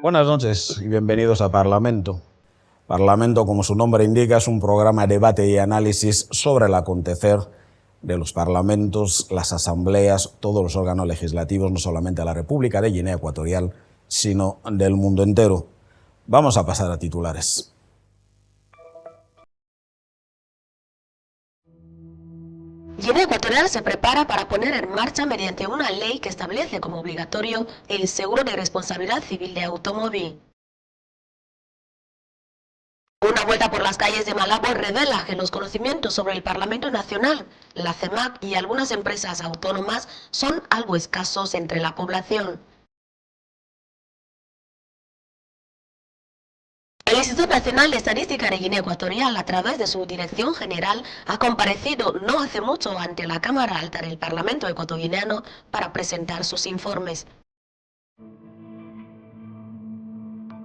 Buenas noches y bienvenidos a Parlamento. Parlamento, como su nombre indica, es un programa de debate y análisis sobre el acontecer de los parlamentos, las asambleas, todos los órganos legislativos, no solamente de la República de Guinea Ecuatorial, sino del mundo entero. Vamos a pasar a titulares. Guinea Ecuatorial se prepara para poner en marcha mediante una ley que establece como obligatorio el seguro de responsabilidad civil de automóvil. Una vuelta por las calles de Malabo revela que los conocimientos sobre el Parlamento Nacional, la CEMAC y algunas empresas autónomas son algo escasos entre la población. El Instituto Nacional de Estadística de Guinea Ecuatorial, a través de su Dirección General, ha comparecido no hace mucho ante la Cámara Alta del Parlamento ecuatoguineano para presentar sus informes.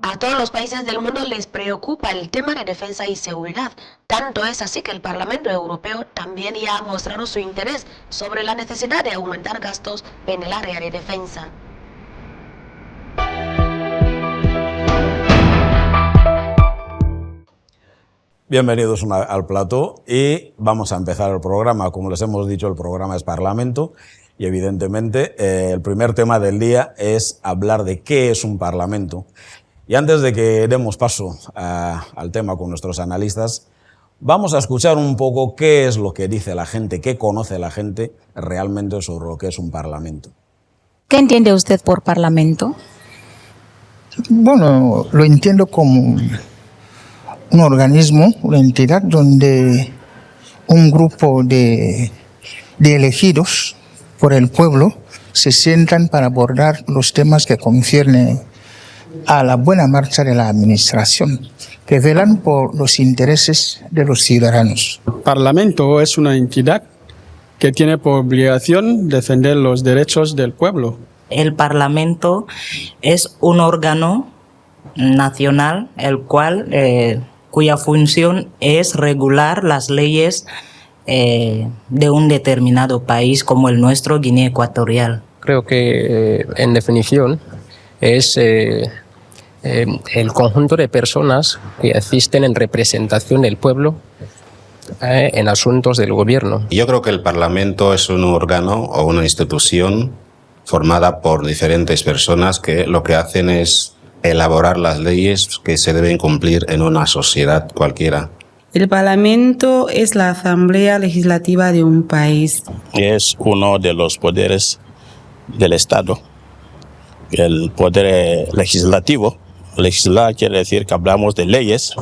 A todos los países del mundo les preocupa el tema de defensa y seguridad. Tanto es así que el Parlamento Europeo también ya ha mostrado su interés sobre la necesidad de aumentar gastos en el área de defensa. Bienvenidos al plató y vamos a empezar el programa. Como les hemos dicho, el programa es Parlamento y evidentemente el primer tema del día es hablar de qué es un Parlamento. Y antes de que demos paso al tema con nuestros analistas, vamos a escuchar un poco qué es lo que dice la gente, qué conoce la gente realmente sobre lo que es un Parlamento. ¿Qué entiende usted por Parlamento? Bueno, lo entiendo como un organismo, una entidad donde un grupo de elegidos por el pueblo se sientan para abordar los temas que conciernen a la buena marcha de la administración, que velan por los intereses de los ciudadanos. El Parlamento es una entidad que tiene por obligación defender los derechos del pueblo. El Parlamento es un órgano nacional, el cual cuya función es regular las leyes de un determinado país como el nuestro, Guinea Ecuatorial. Creo que, en definición, es el conjunto de personas que asisten en representación del pueblo en asuntos del gobierno. Yo creo que el Parlamento es un órgano o una institución formada por diferentes personas que lo que hacen es elaborar las leyes que se deben cumplir en una sociedad cualquiera. El Parlamento es la Asamblea Legislativa de un país. Es uno de los poderes del Estado. El poder legislativo. Legislar quiere decir que hablamos de leyes.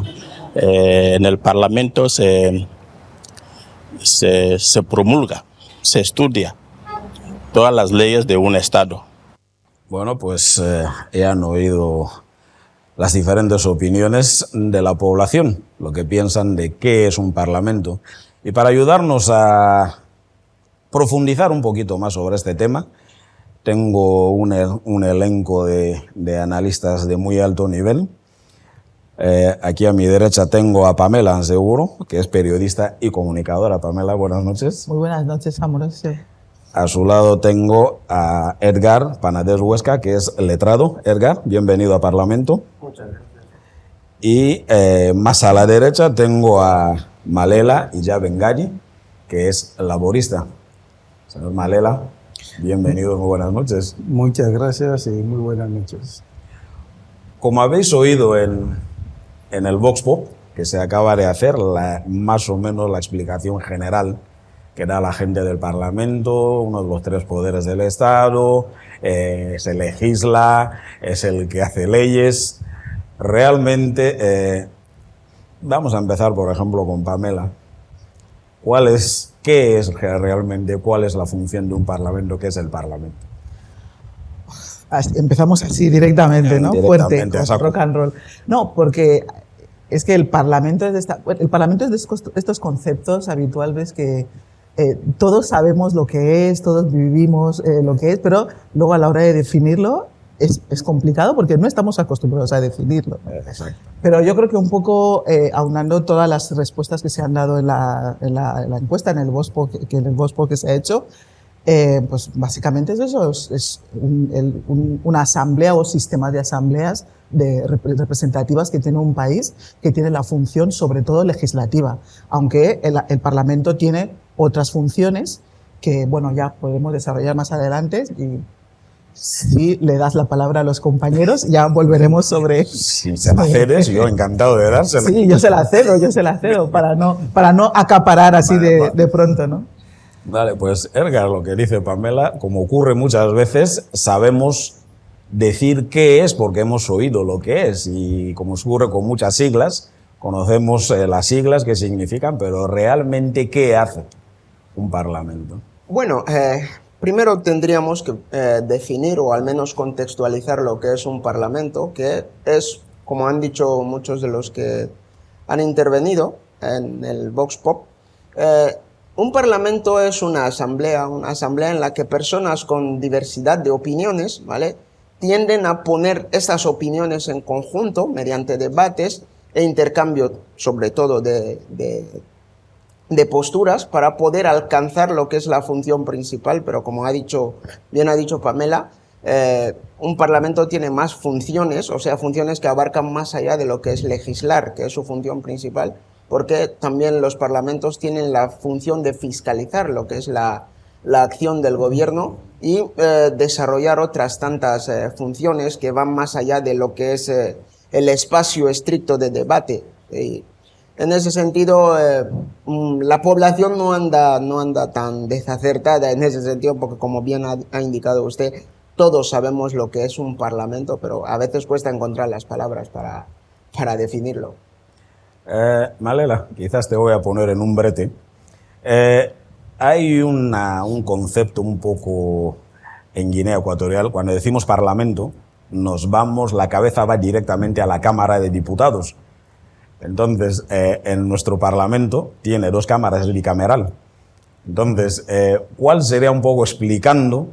En el Parlamento se promulga, se estudia todas las leyes de un Estado. Bueno, pues ya han oído las diferentes opiniones de la población, lo que piensan de qué es un Parlamento. Y para ayudarnos a profundizar un poquito más sobre este tema, tengo un elenco de analistas de muy alto nivel. Aquí a mi derecha tengo a Pamela Anseguro, que es periodista y comunicadora. Pamela, buenas noches. Muy buenas noches, Amorosio. A su lado tengo a Edgar Panadés Huesca, que es letrado. Edgar, bienvenido a Parlamento. Muchas gracias. Y más a la derecha tengo a Malela Iyabengani, que es laborista. Señor Malela, bienvenido, muy buenas noches. Muchas gracias y muy buenas noches. Como habéis oído en el Vox Pop, que se acaba de hacer, más o menos la explicación general que da la gente del Parlamento, uno de los tres poderes del Estado, se legisla, es el que hace leyes. Realmente, vamos a empezar, por ejemplo, con Pamela. ¿Qué es realmente, cuál es la función de un Parlamento? ¿Qué es el Parlamento? Empezamos así directamente, ¿no? Directamente, fuerte, rock and roll. No, porque es que el Parlamento es de estos conceptos habituales que todos sabemos lo que es, todos vivimos lo que es, pero luego a la hora de definirlo es complicado porque no estamos acostumbrados a definirlo. Exacto. Pero yo creo que un poco aunando todas las respuestas que se han dado en la encuesta, en el Vox Pop que se ha hecho, pues básicamente es eso, es una asamblea o sistema de asambleas representativas que tiene un país, que tiene la función sobre todo legislativa, aunque el Parlamento tiene otras funciones que, bueno, ya podemos desarrollar más adelante, y si le das la palabra a los compañeros, ya volveremos sobre... Si se la cedes, yo encantado de dársela. Sí, yo se la cedo, para no acaparar así de pronto, ¿no? Vale, pues Edgar, lo que dice Pamela, como ocurre muchas veces, sabemos decir qué es porque hemos oído lo que es, y como ocurre con muchas siglas, conocemos las siglas que significan, pero realmente ¿qué hace un parlamento? Bueno, primero tendríamos que definir o al menos contextualizar lo que es un parlamento, que es, como han dicho muchos de los que han intervenido en el Vox Pop, un parlamento es una asamblea en la que personas con diversidad de opiniones, ¿vale?, tienden a poner esas opiniones en conjunto mediante debates e intercambio, sobre todo de posturas, para poder alcanzar lo que es la función principal. Pero como bien ha dicho Pamela, un parlamento tiene más funciones, o sea, funciones que abarcan más allá de lo que es legislar, que es su función principal, porque también los parlamentos tienen la función de fiscalizar lo que es la acción del gobierno y desarrollar otras tantas funciones que van más allá de lo que es el espacio estricto de debate. En ese sentido, la población no anda tan desacertada en ese sentido, porque como bien ha indicado usted, todos sabemos lo que es un parlamento, pero a veces cuesta encontrar las palabras para definirlo. Malela, quizás te voy a poner en un brete. Hay un concepto un poco en Guinea Ecuatorial, cuando decimos parlamento, la cabeza va directamente a la Cámara de Diputados. Entonces, en nuestro parlamento tiene 2 cámaras, es bicameral. Entonces, ¿cuál sería un poco explicando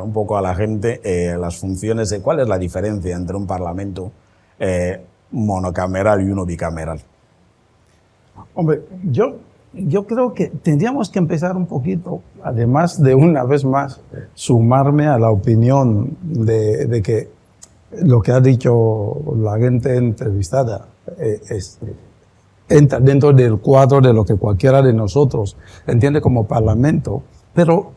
un poco a la gente las funciones de cuál es la diferencia entre un parlamento monocameral y uno bicameral? Hombre, yo creo que tendríamos que empezar un poquito, además de una vez más sumarme a la opinión de que lo que ha dicho la gente entrevistada entra dentro del cuadro de lo que cualquiera de nosotros entiende como parlamento, pero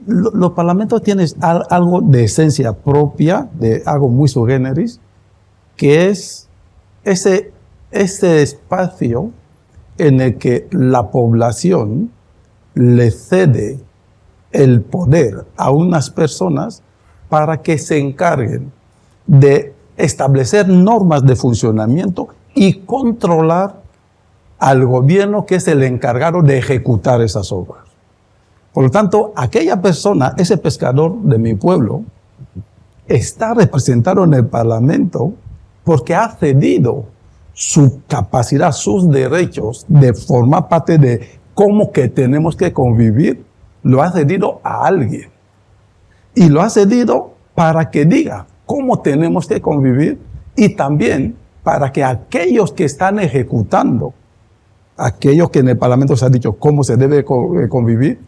los parlamentos tienen algo de esencia propia, de algo muy sui generis, que es ese espacio en el que la población le cede el poder a unas personas para que se encarguen de establecer normas de funcionamiento y controlar al gobierno, que es el encargado de ejecutar esas obras. Por lo tanto, aquella persona, ese pescador de mi pueblo, está representado en el parlamento porque ha cedido su capacidad, sus derechos de formar parte de cómo que tenemos que convivir, lo ha cedido a alguien. Y lo ha cedido para que diga cómo tenemos que convivir, y también para que aquellos que están ejecutando, aquellos que en el Parlamento se ha dicho cómo se debe convivir,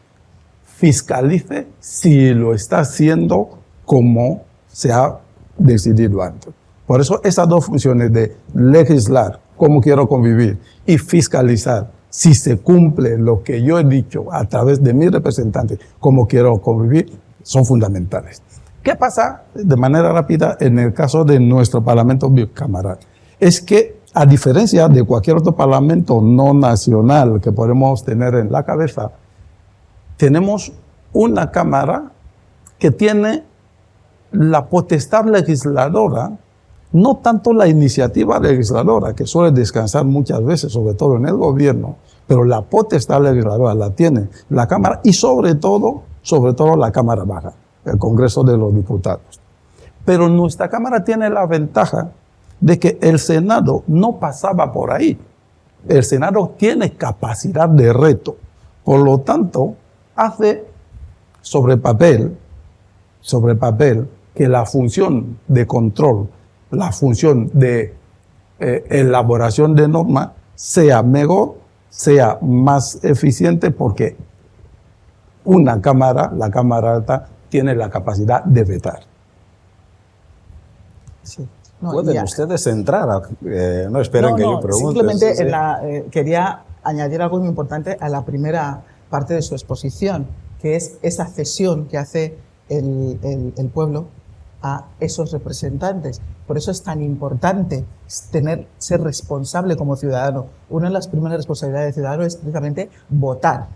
fiscalice si lo está haciendo como se ha decidido antes. Por eso esas 2 funciones de legislar cómo quiero convivir y fiscalizar si se cumple lo que yo he dicho a través de mis representantes cómo quiero convivir son fundamentales. ¿Qué pasa de manera rápida en el caso de nuestro parlamento bicameral? Es que, a diferencia de cualquier otro parlamento no nacional que podemos tener en la cabeza, tenemos una cámara que tiene la potestad legisladora, no tanto la iniciativa legisladora, que suele descansar muchas veces, sobre todo en el gobierno, pero la potestad legisladora la tiene la Cámara y sobre todo la Cámara Baja, el Congreso de los Diputados. Pero nuestra Cámara tiene la ventaja de que el Senado no pasaba por ahí. El Senado tiene capacidad de reto. Por lo tanto, hace sobre papel que la función de control, la función de elaboración de normas sea mejor, sea más eficiente, porque una Cámara, la Cámara Alta, tiene la capacidad de vetar. Sí. No, pueden ya. ustedes entrar. No esperen que yo pregunte. Simplemente Sí, sí. quería añadir algo muy importante a la primera parte de su exposición, que es esa cesión que hace el pueblo a esos representantes. Por eso es tan importante ser responsable como ciudadano. Una de las primeras responsabilidades del ciudadano es precisamente votar,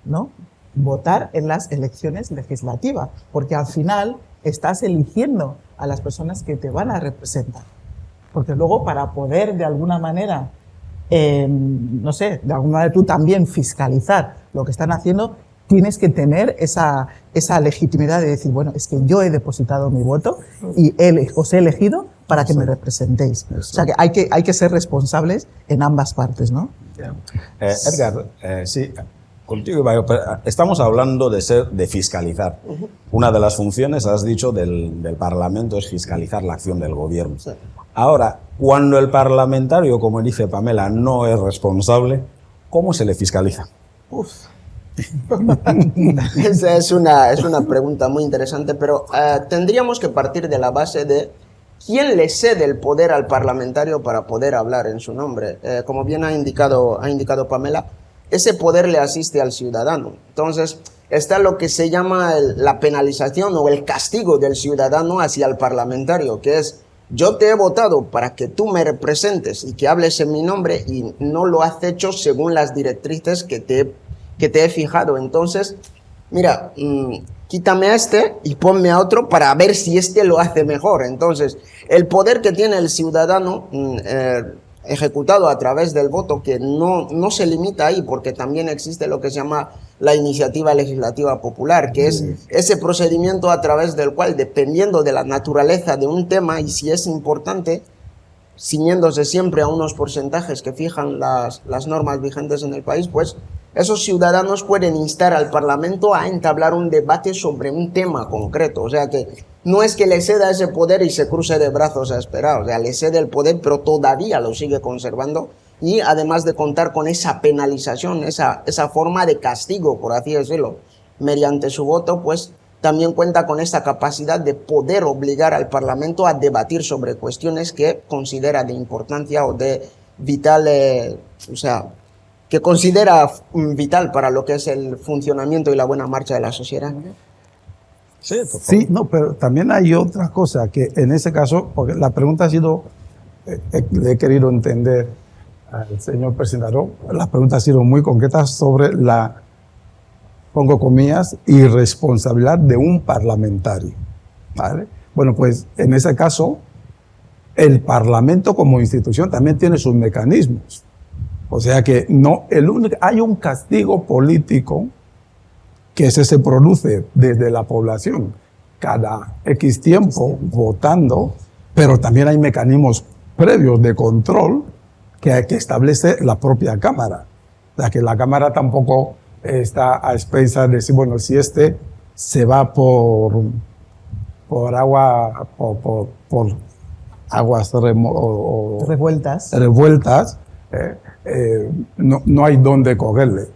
¿no? Votar en las elecciones legislativas, porque al final estás eligiendo a las personas que te van a representar. Porque luego, para poder de alguna manera, no sé, de alguna manera tú también fiscalizar lo que están haciendo, tienes que tener esa legitimidad de decir, bueno, es que yo he depositado mi voto y os he elegido para que me representéis. O sea, que hay que ser responsables en ambas partes, ¿no? Edgar, sí, contigo, estamos hablando de fiscalizar. Una de las funciones, has dicho, del Parlamento es fiscalizar la acción del gobierno. Sí. Ahora, cuando el parlamentario, como dice Pamela, no es responsable, ¿cómo se le fiscaliza? Uf. Esa es una pregunta muy interesante, pero tendríamos que partir de la base de quién le cede el poder al parlamentario para poder hablar en su nombre. Como bien ha indicado Pamela, ese poder le asiste al ciudadano. Entonces, está lo que se llama la penalización o el castigo del ciudadano hacia el parlamentario, que es: yo te he votado para que tú me representes y que hables en mi nombre y no lo has hecho según las directrices que te he fijado. Entonces, mira, quítame a este y ponme a otro para ver si este lo hace mejor. Entonces, el poder que tiene el ciudadano ejecutado a través del voto, que no se limita ahí, porque también existe lo que se llama la iniciativa legislativa popular, que es ese procedimiento a través del cual, dependiendo de la naturaleza de un tema y si es importante, ciñéndose siempre a unos porcentajes que fijan las normas vigentes en el país, pues esos ciudadanos pueden instar al Parlamento a entablar un debate sobre un tema concreto. O sea que no es que le ceda ese poder y se cruce de brazos a esperar. O sea, le cede el poder, pero todavía lo sigue conservando. Y además de contar con esa penalización, esa forma de castigo, por así decirlo, mediante su voto, pues también cuenta con esta capacidad de poder obligar al Parlamento a debatir sobre cuestiones que considera de importancia o de vital, que considera vital para lo que es el funcionamiento y la buena marcha de la sociedad. Sí, no, pero también hay otra cosa que en ese caso, porque la pregunta ha sido, he querido entender al señor presentador, la pregunta ha sido muy concreta sobre la, pongo comillas, irresponsabilidad de un parlamentario, ¿vale? Bueno, pues en ese caso, el Parlamento como institución también tiene sus mecanismos. O sea que no, hay un castigo político que se produce desde la población cada X tiempo votando, pero también hay mecanismos previos de control que establece la propia Cámara. O sea que la Cámara tampoco está a expensas de decir, bueno, si este se va por aguas revueltas, no hay dónde cogerle.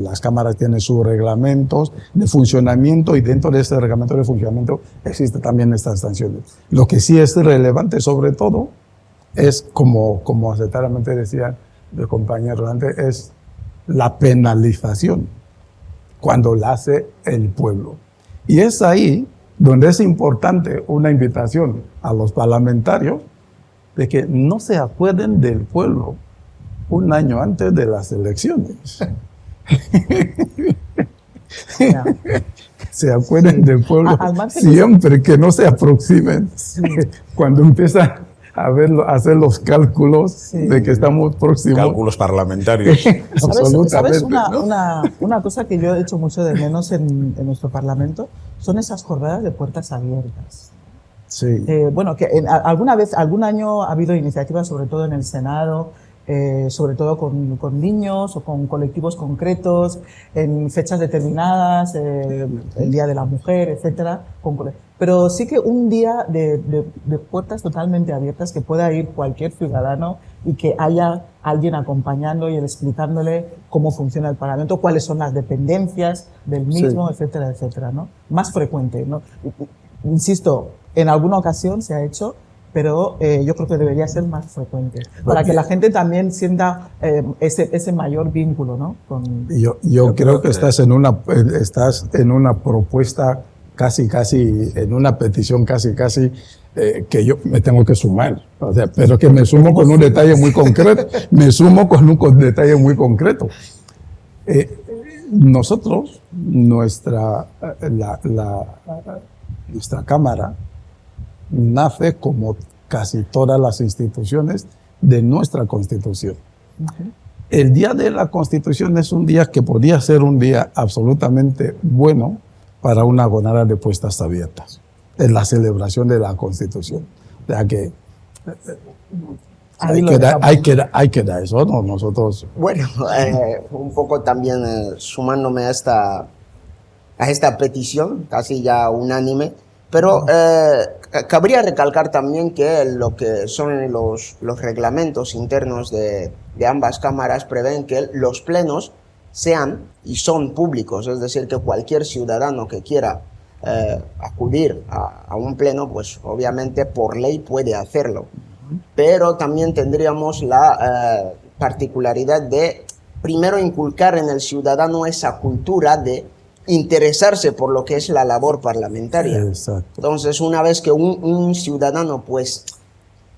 Las cámaras tienen sus reglamentos de funcionamiento y dentro de ese reglamento de funcionamiento existen también estas sanciones. Lo que sí es relevante sobre todo es, como acertadamente decía el compañero antes, es la penalización cuando la hace el pueblo. Y es ahí donde es importante una invitación a los parlamentarios de que no se acuerden del pueblo un año antes de las elecciones. Se acuerden del pueblo siempre, que no se aproximen cuando empiezan a hacer los cálculos de que estamos próximos. Cálculos parlamentarios. ¿Sabes una cosa que yo he hecho mucho de menos en nuestro Parlamento? Son esas jornadas de puertas abiertas. Sí. Bueno, que algún año ha habido iniciativas, sobre todo en el Senado, sobre todo con niños o con colectivos concretos, en fechas determinadas, el Día de la Mujer, etcétera. Pero sí que un día de puertas totalmente abiertas, que pueda ir cualquier ciudadano y que haya alguien acompañando y explicándole cómo funciona el Parlamento, cuáles son las dependencias del mismo, etcétera, etcétera, ¿no? Más frecuente, ¿no? insisto, en alguna ocasión se ha hecho, pero yo creo que debería ser más frecuente, para que la gente también sienta ese mayor vínculo, ¿no? Yo creo que estás en una propuesta casi, en una petición casi, que yo me tengo que sumar. O sea, pero que me sumo con un detalle muy concreto. Detalle muy concreto. Nosotros, nuestra Cámara, nace como casi todas las instituciones de nuestra Constitución. El día de la Constitución es un día que podía ser un día absolutamente bueno para una jornada de puestas abiertas, en la celebración de la Constitución. O sea que hay que dar eso, ¿no? Nosotros... Bueno, un poco también sumándome a esta petición, casi ya unánime, pero cabría recalcar también que lo que son los reglamentos internos de ambas cámaras prevén que los plenos sean y son públicos, es decir, que cualquier ciudadano que quiera acudir a un pleno, pues obviamente por ley puede hacerlo. Pero también tendríamos la particularidad de primero inculcar en el ciudadano esa cultura de interesarse por lo que es la labor parlamentaria. Exacto. Entonces, una vez que un ciudadano pues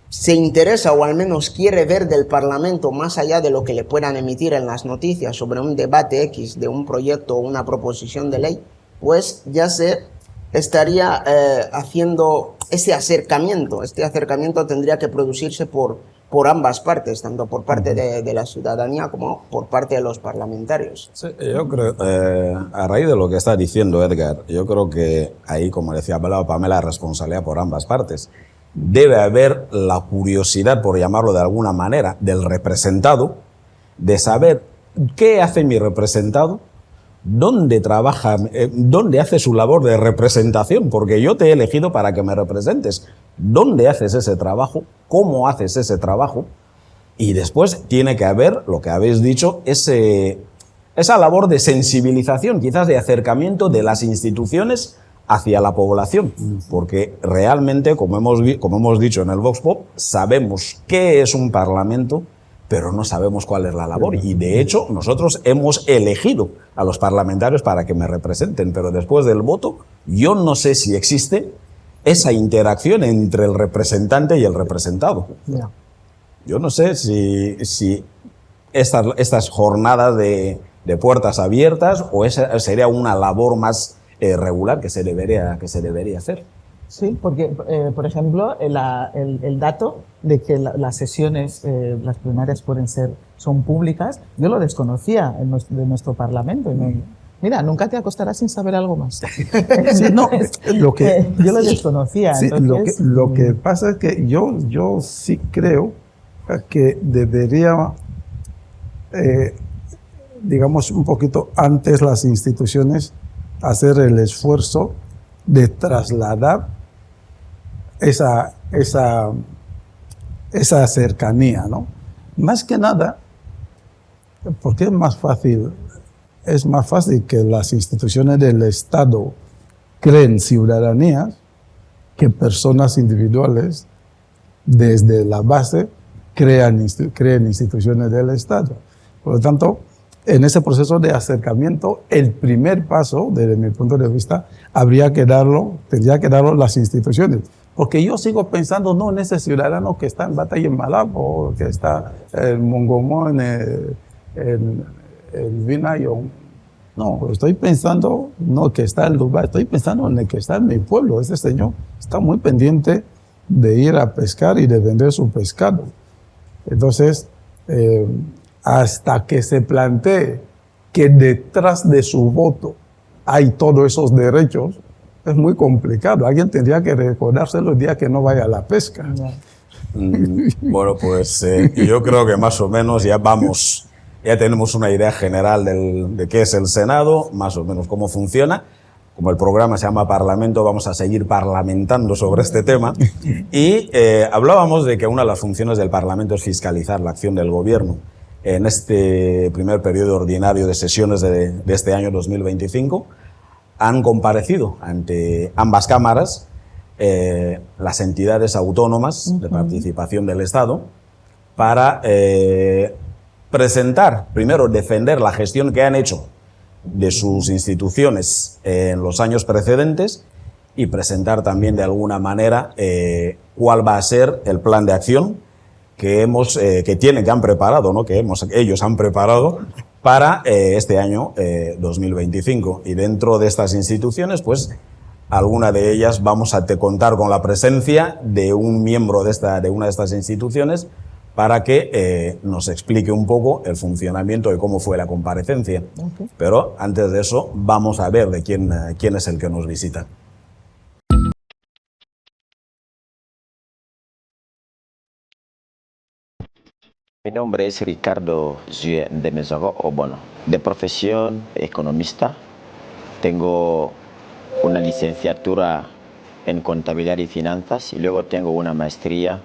se interesa o al menos quiere ver del Parlamento más allá de lo que le puedan emitir en las noticias sobre un debate X de un proyecto o una proposición de ley, pues ya se estaría haciendo ese acercamiento. Este acercamiento tendría que producirse por ambas partes, tanto por parte de la ciudadanía como por parte de los parlamentarios. Sí, yo creo, a raíz de lo que está diciendo Edgar, yo creo que ahí, como decía Pamela, responsabilidad por ambas partes. Debe haber la curiosidad, por llamarlo de alguna manera, del representado, de saber qué hace mi representado, dónde trabaja, dónde hace su labor de representación, porque yo te he elegido para que me representes. ¿Dónde haces ese trabajo? ¿Cómo haces ese trabajo? Y después tiene que haber, lo que habéis dicho, esa labor de sensibilización, quizás de acercamiento de las instituciones hacia la población, porque realmente, como hemos dicho en el Vox Pop, sabemos qué es un parlamento, pero no sabemos cuál es la labor. Y de hecho, nosotros hemos elegido a los parlamentarios para que me representen, pero después del voto, yo no sé si existe esa interacción entre el representante y el representado. Yeah. Yo no sé si estas jornadas de puertas abiertas o esa sería una labor más regular que se debería hacer. Sí, porque, por ejemplo, el dato de que las sesiones, las plenarias son públicas, yo lo desconocía de nuestro Parlamento. Mira, nunca te acostarás sin saber algo más. Sí, no, yo lo desconocía. Sí, entonces, lo que pasa es que yo sí creo que debería, digamos, un poquito antes las instituciones hacer el esfuerzo de trasladar esa cercanía, ¿no? Más que nada, porque es más fácil que las instituciones del Estado creen ciudadanías que personas individuales desde la base creen instituciones del Estado. Por lo tanto, en ese proceso de acercamiento, el primer paso, desde mi punto de vista, tendría que darlo las instituciones. Porque yo sigo pensando no en ese ciudadano que está en Batalla en Malabo, que está en Mongomón, en Vinayón. No, estoy pensando no que está en Dubái, estoy pensando en el que está en mi pueblo. Ese señor está muy pendiente de ir a pescar y de vender su pescado. Entonces, hasta que se plantee que detrás de su voto hay todos esos derechos, es muy complicado. Alguien tendría que recordárselo el día que no vaya a la pesca. Bueno, pues yo creo que más o menos ya tenemos una idea general de qué es el Senado, más o menos cómo funciona. Como el programa se llama Parlamento, vamos a seguir parlamentando sobre este tema. Y hablábamos de que una de las funciones del Parlamento es fiscalizar la acción del gobierno. En este primer periodo ordinario de sesiones de este año 2025, han comparecido ante ambas cámaras las entidades autónomas de participación del Estado para presentar, primero defender la gestión que han hecho de sus instituciones en los años precedentes y presentar también de alguna manera cuál va a ser el plan de acción que han preparado, ¿no? Ellos han preparado para este año 2025. Y dentro de estas instituciones, pues alguna de ellas vamos a contar con la presencia de un miembro de una de estas instituciones para que nos explique un poco el funcionamiento de cómo fue la comparecencia. Okay. Pero antes de eso, vamos a ver de quién es el que nos visita. Mi nombre es Ricardo Zue de Mesoro Obono. De profesión economista, tengo una licenciatura en contabilidad y finanzas y luego tengo una maestría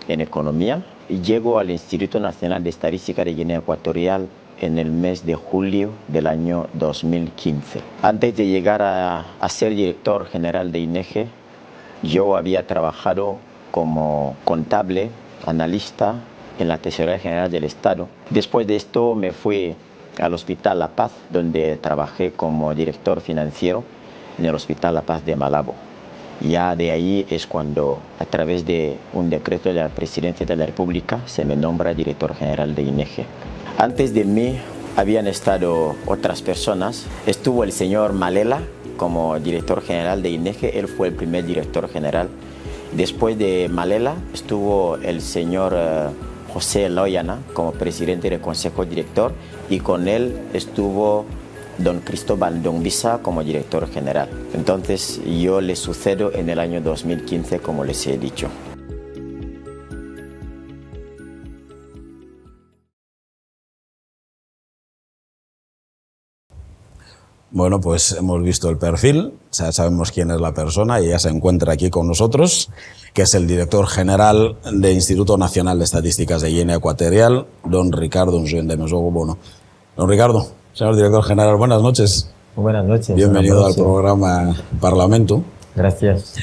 en economía. Y llego al Instituto Nacional de Estadística de Guinea Ecuatorial en el mes de julio del año 2015. Antes de llegar a ser director general de INEGE, yo había trabajado como contable, analista en la Tesorería General del Estado. Después de esto me fui al Hospital La Paz, donde trabajé como director financiero en el Hospital La Paz de Malabo. Ya de ahí es cuando, a través de un decreto de la Presidencia de la República, se me nombra director general de INEGE. Antes de mí habían estado otras personas. Estuvo el señor Malela como director general de INEGE, él fue el primer director general. Después de Malela estuvo el señor José Loyana como presidente del Consejo Director y con él estuvo don Cristóbal Dongbisa como director general. Entonces yo le sucedo en el año 2015, como les he dicho. Bueno, pues hemos visto el perfil, ya sabemos quién es la persona y ya se encuentra aquí con nosotros, que es el director general del Instituto Nacional de Estadísticas de Guinea Ecuatorial, don Ricardo Zue de Mesoro Obono. Don Ricardo, señor director general, buenas noches. Buenas noches. Bienvenido al programa Parlamento. Gracias.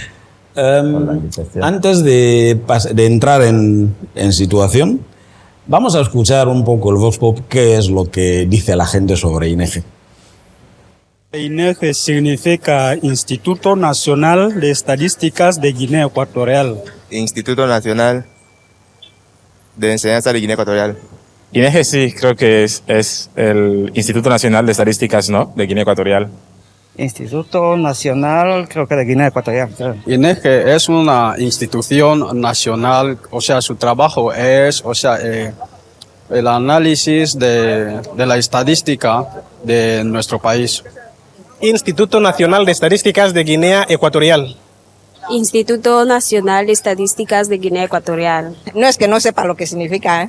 Antes de entrar en situación, vamos a escuchar un poco el Vox Pop, qué es lo que dice la gente sobre INEGE. INEGE significa Instituto Nacional de Estadísticas de Guinea Ecuatorial. Instituto Nacional de Enseñanza de Guinea Ecuatorial. INEGE sí, creo que es el Instituto Nacional de Estadísticas, ¿no?, de Guinea Ecuatorial. Instituto Nacional, creo que de Guinea Ecuatorial. INEGE es una institución nacional, o sea, su trabajo es, el análisis de la estadística de nuestro país. Instituto Nacional de Estadísticas de Guinea Ecuatorial. Instituto Nacional de Estadísticas de Guinea Ecuatorial. No es que no sepa lo que significa,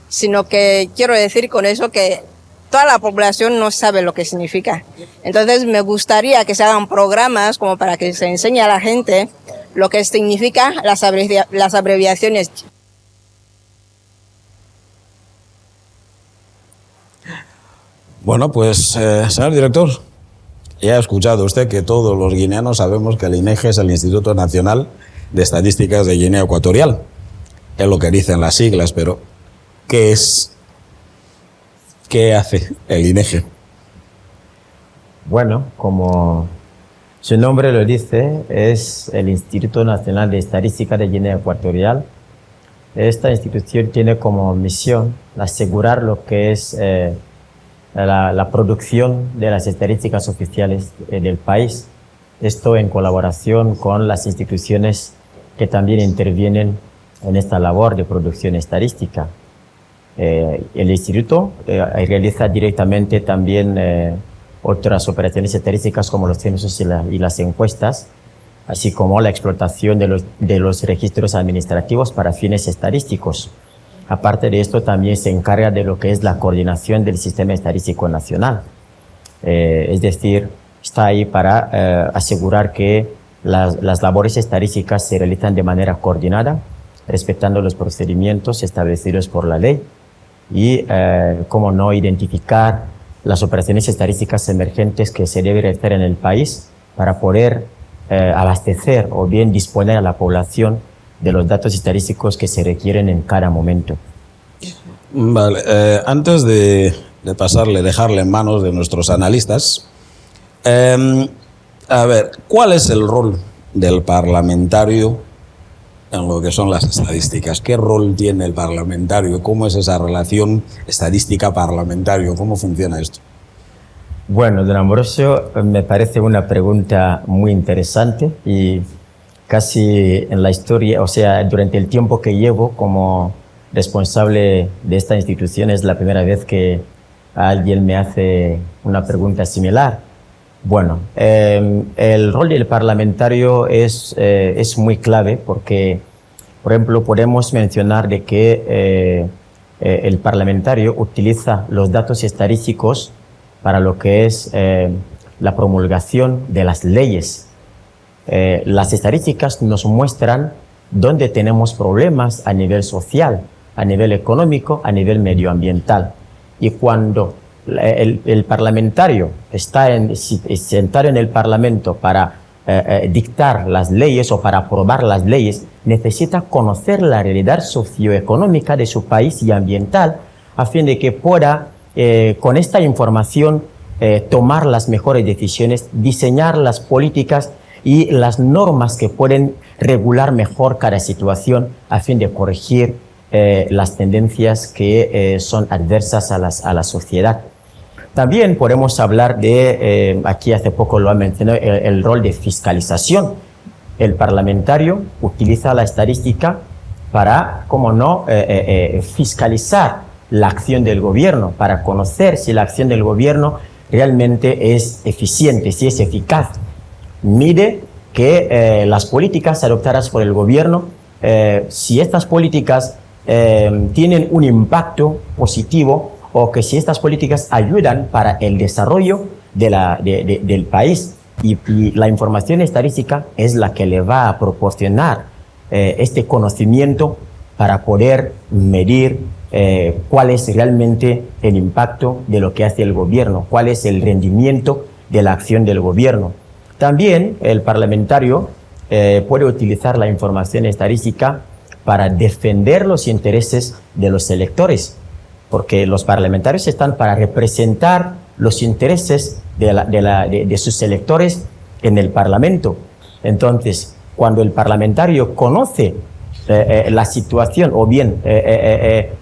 sino que quiero decir con eso que toda la población no sabe lo que significa. Entonces me gustaría que se hagan programas como para que se enseñe a la gente lo que significa las abreviaciones. Bueno, pues, señor director, ya ha escuchado usted que todos los guineanos sabemos que el INEGE es el Instituto Nacional de Estadísticas de Guinea Ecuatorial. Es lo que dicen las siglas, pero ¿qué es? ¿Qué hace el INEGE? Bueno, como su nombre lo dice, es el Instituto Nacional de Estadística de Guinea Ecuatorial. Esta institución tiene como misión asegurar lo que es la producción de las estadísticas oficiales del país. Esto en colaboración con las instituciones que también intervienen en esta labor de producción estadística. El instituto realiza directamente también otras operaciones estadísticas como los censos y las encuestas, así como la explotación de los registros administrativos para fines estadísticos. Aparte de esto, también se encarga de lo que es la coordinación del sistema estadístico nacional. Es decir, está ahí para asegurar que las labores estadísticas se realizan de manera coordinada, respetando los procedimientos establecidos por la ley y, cómo no, identificar las operaciones estadísticas emergentes que se deben realizar en el país para poder abastecer o bien disponer a la población de los datos estadísticos que se requieren en cada momento. Vale, antes de dejarle en manos de nuestros analistas, a ver, ¿cuál es el rol del parlamentario en lo que son las estadísticas? ¿Qué rol tiene el parlamentario? ¿Cómo es esa relación estadística-parlamentario? ¿Cómo funciona esto? Bueno, don Ambrosio, me parece una pregunta muy interesante y casi en la historia, o sea, durante el tiempo que llevo como responsable de esta institución es la primera vez que alguien me hace una pregunta similar. Bueno, el rol del parlamentario es muy clave porque, por ejemplo, podemos mencionar de que el parlamentario utiliza los datos estadísticos para lo que es la promulgación de las leyes. Las estadísticas nos muestran dónde tenemos problemas a nivel social, a nivel económico, a nivel medioambiental. Y cuando el parlamentario está sentado en el Parlamento para dictar las leyes o para aprobar las leyes, necesita conocer la realidad socioeconómica de su país y ambiental a fin de que pueda, con esta información, tomar las mejores decisiones, diseñar las políticas y las normas que pueden regular mejor cada situación a fin de corregir las tendencias que son adversas a la sociedad. También podemos hablar de, aquí hace poco lo ha mencionado, el rol de fiscalización. El parlamentario utiliza la estadística para, como no, fiscalizar la acción del gobierno, para conocer si la acción del gobierno realmente es eficiente, si es eficaz. Mide que las políticas adoptadas por el gobierno, si estas políticas tienen un impacto positivo o que si estas políticas ayudan para el desarrollo del país. Y la información estadística es la que le va a proporcionar este conocimiento para poder medir cuál es realmente el impacto de lo que hace el gobierno, cuál es el rendimiento de la acción del gobierno. También el parlamentario puede utilizar la información estadística para defender los intereses de los electores, porque los parlamentarios están para representar los intereses de sus electores en el Parlamento. Entonces, cuando el parlamentario conoce la situación o bien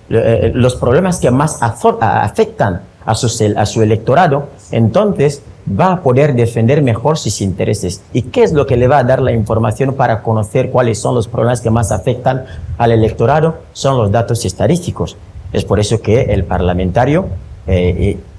los problemas que más afectan a su electorado, entonces va a poder defender mejor sus intereses. ¿Y qué es lo que le va a dar la información para conocer cuáles son los problemas que más afectan al electorado? Son los datos estadísticos. Es por eso que el parlamentario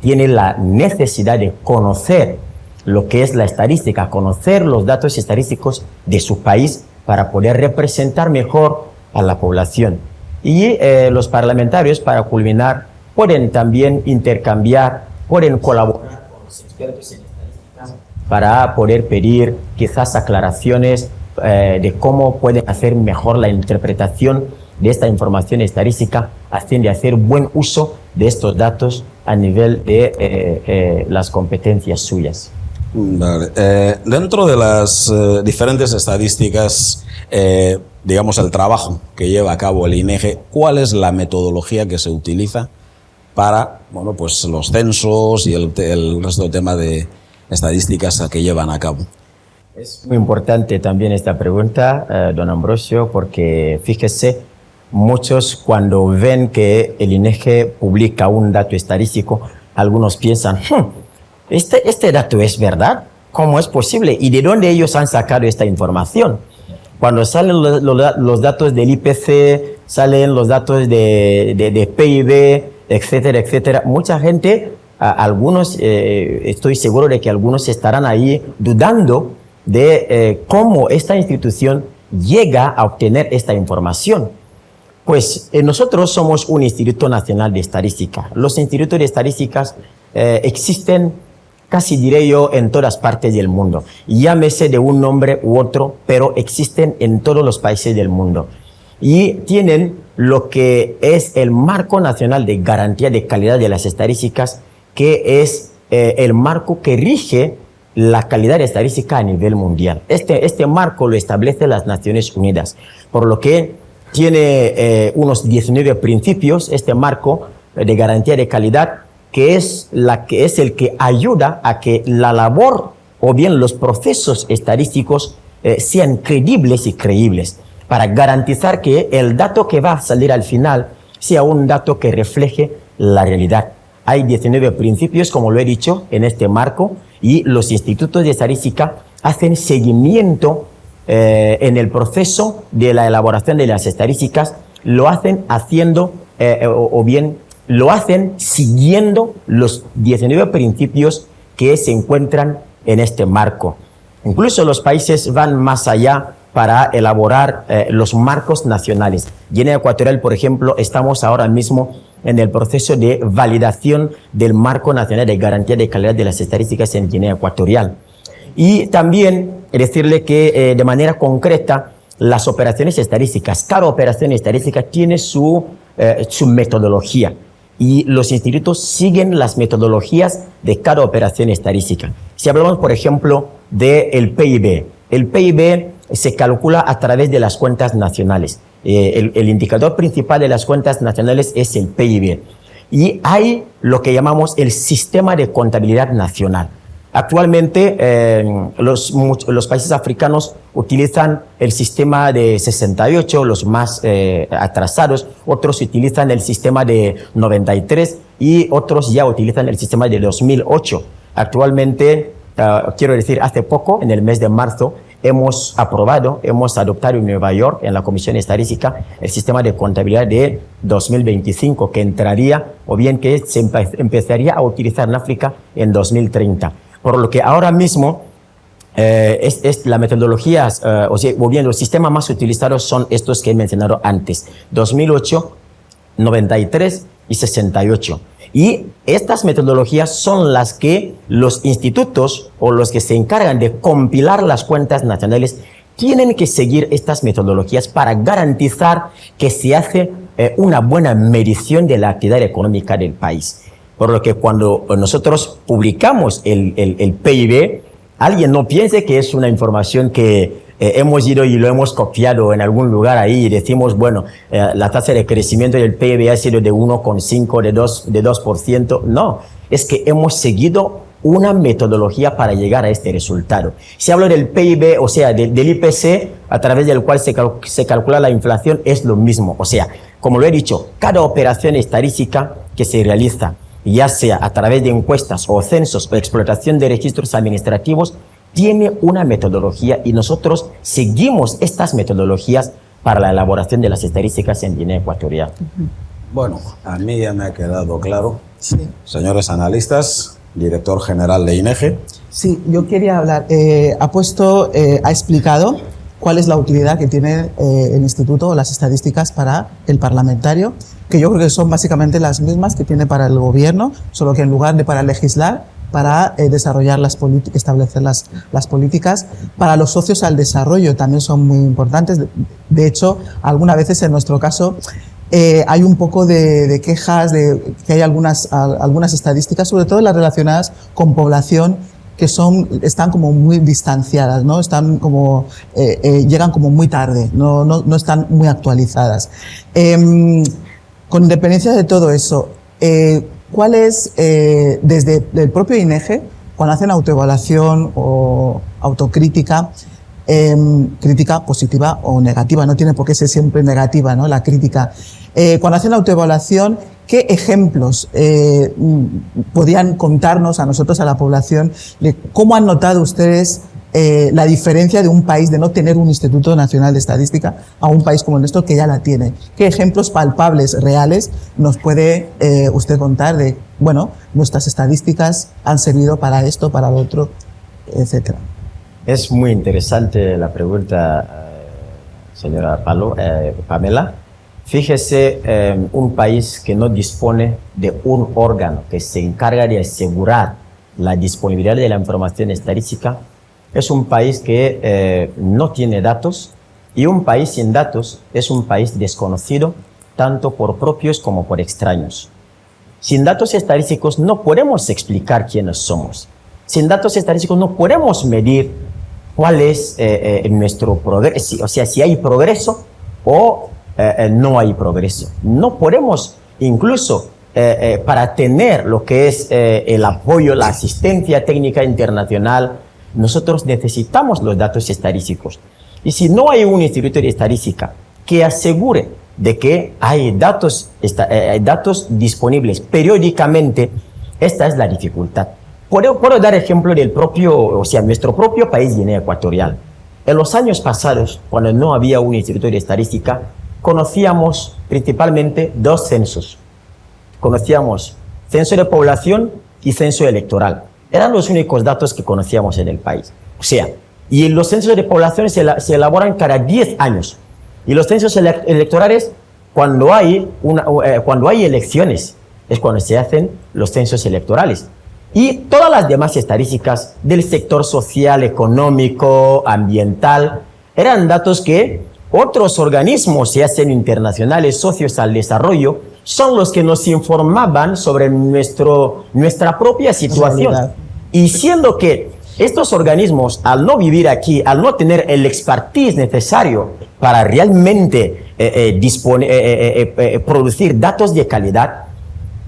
tiene la necesidad de conocer lo que es la estadística, conocer los datos estadísticos de su país para poder representar mejor a la población. Y los parlamentarios, para culminar, pueden también intercambiar, pueden colaborar con los expertos en estadística para poder pedir quizás aclaraciones de cómo pueden hacer mejor la interpretación de esta información estadística a fin de hacer buen uso de estos datos a nivel de las competencias suyas. Vale. Dentro de las diferentes estadísticas, digamos el trabajo que lleva a cabo el INEGE, ¿cuál es la metodología que se utiliza para, bueno, pues los censos y el resto de temas de estadísticas que llevan a cabo? Es muy importante también esta pregunta, don Ambrosio, porque fíjese, muchos cuando ven que el INEGE publica un dato estadístico, algunos piensan, ¿este dato es verdad? ¿Cómo es posible? ¿Y de dónde ellos han sacado esta información? Cuando salen los datos del IPC, salen los datos de PIB, etcétera, etcétera, mucha gente, algunos, estoy seguro de que algunos estarán ahí dudando de cómo esta institución llega a obtener esta información. Pues nosotros somos un Instituto Nacional de Estadística. Los institutos de estadísticas existen, casi diré yo, en todas partes del mundo. Llámese de un nombre u otro, pero existen en todos los países del mundo. Y tienen lo que es el Marco Nacional de Garantía de Calidad de las Estadísticas, que es el marco que rige la calidad estadística a nivel mundial. Este marco lo establece las Naciones Unidas, por lo que tiene unos 19 principios, este marco de garantía de calidad, que es el que ayuda a que la labor o bien los procesos estadísticos sean credibles y creíbles, para garantizar que el dato que va a salir al final sea un dato que refleje la realidad. Hay 19 principios, como lo he dicho, en este marco, y los institutos de estadística hacen seguimiento en el proceso de la elaboración de las estadísticas, lo hacen haciendo o bien lo hacen siguiendo los 19 principios que se encuentran en este marco. Incluso los países van más allá para elaborar los marcos nacionales. Guinea Ecuatorial, por ejemplo, estamos ahora mismo en el proceso de validación del Marco Nacional de Garantía de Calidad de las Estadísticas en Guinea Ecuatorial. Y también decirle que de manera concreta las operaciones estadísticas, cada operación estadística tiene su metodología y los institutos siguen las metodologías de cada operación estadística. Si hablamos, por ejemplo, del PIB, el PIB se calcula a través de las cuentas nacionales. El indicador principal de las cuentas nacionales es el PIB. Y hay lo que llamamos el sistema de contabilidad nacional. Actualmente los países africanos utilizan el sistema de 68, los más atrasados, otros utilizan el sistema de 93 y otros ya utilizan el sistema de 2008. Actualmente, quiero decir, hace poco, en el mes de marzo, hemos adoptado en Nueva York, en la Comisión Estadística, el sistema de contabilidad de 2025, que entraría, o bien que se empezaría a utilizar en África en 2030. Por lo que ahora mismo es la metodología, o bien los sistemas más utilizados son estos que he mencionado antes, 2008, 93 y 68. Y estas metodologías son las que los institutos o los que se encargan de compilar las cuentas nacionales tienen que seguir estas metodologías para garantizar que se hace una buena medición de la actividad económica del país. Por lo que cuando nosotros publicamos el PIB, alguien no piense que es una información que hemos ido y lo hemos copiado en algún lugar ahí y decimos, bueno, la tasa de crecimiento del PIB ha sido de 1,5, de 2%. No, es que hemos seguido una metodología para llegar a este resultado. Si hablo del PIB, o sea, del IPC, a través del cual se calcula la inflación, es lo mismo. O sea, como lo he dicho, cada operación estadística que se realiza, ya sea a través de encuestas o censos o explotación de registros administrativos, tiene una metodología y nosotros seguimos estas metodologías para la elaboración de las estadísticas en Guinea Ecuatorial. Bueno, a mí ya me ha quedado claro. Sí. Señores analistas, director general de INEGE. Sí, yo quería hablar. Ha explicado cuál es la utilidad que tiene el Instituto o las estadísticas para el parlamentario, que yo creo que son básicamente las mismas que tiene para el gobierno, solo que en lugar de para legislar, para desarrollar las políticas, establecer las políticas. Para los socios al desarrollo también son muy importantes. De hecho, algunas veces en nuestro caso hay un poco de quejas de que hay algunas estadísticas, sobre todo las relacionadas con población, que están como muy distanciadas, ¿no? Están como, llegan como muy tarde, no están muy actualizadas. Con independencia de todo eso, ¿cuál es, desde el propio INEGE, cuando hacen autoevaluación o autocrítica, crítica positiva o negativa, no tiene por qué ser siempre negativa, ¿no? La crítica. Cuando hacen autoevaluación, ¿qué ejemplos podían contarnos a nosotros, a la población, de cómo han notado ustedes la diferencia de un país de no tener un Instituto Nacional de Estadística a un país como el nuestro que ya la tiene? ¿Qué ejemplos palpables, reales, nos puede usted contar de, bueno, nuestras estadísticas han servido para esto, para lo otro, etcétera? Es muy interesante la pregunta, señora Pamela. Fíjese, un país que no dispone de un órgano que se encarga de asegurar la disponibilidad de la información estadística es un país que no tiene datos, y un país sin datos es un país desconocido tanto por propios como por extraños. Sin datos estadísticos no podemos explicar quiénes somos. sin datos estadísticos no podemos medir cuál es nuestro progreso, o sea, si hay progreso o no hay progreso. No podemos, incluso para tener lo que es el apoyo, la asistencia técnica internacional, nosotros necesitamos los datos estadísticos. Y si no hay un instituto de estadística que asegure de que hay datos disponibles periódicamente, esta es la dificultad. Puedo dar ejemplo del nuestro propio país, Guinea Ecuatorial. En los años pasados, cuando no había un instituto de estadística, conocíamos principalmente dos censos. Conocíamos censo de población y censo electoral. Eran los únicos datos que conocíamos en el país. O sea, y los censos de población se elaboran cada 10 años. Y los censos electorales, cuando hay elecciones, es cuando se hacen los censos electorales. Y todas las demás estadísticas del sector social, económico, ambiental, eran datos que otros organismos, ya sean internacionales, socios al desarrollo, son los que nos informaban sobre nuestra propia situación. Y siendo que estos organismos, al no vivir aquí, al no tener el expertise necesario para realmente producir datos de calidad,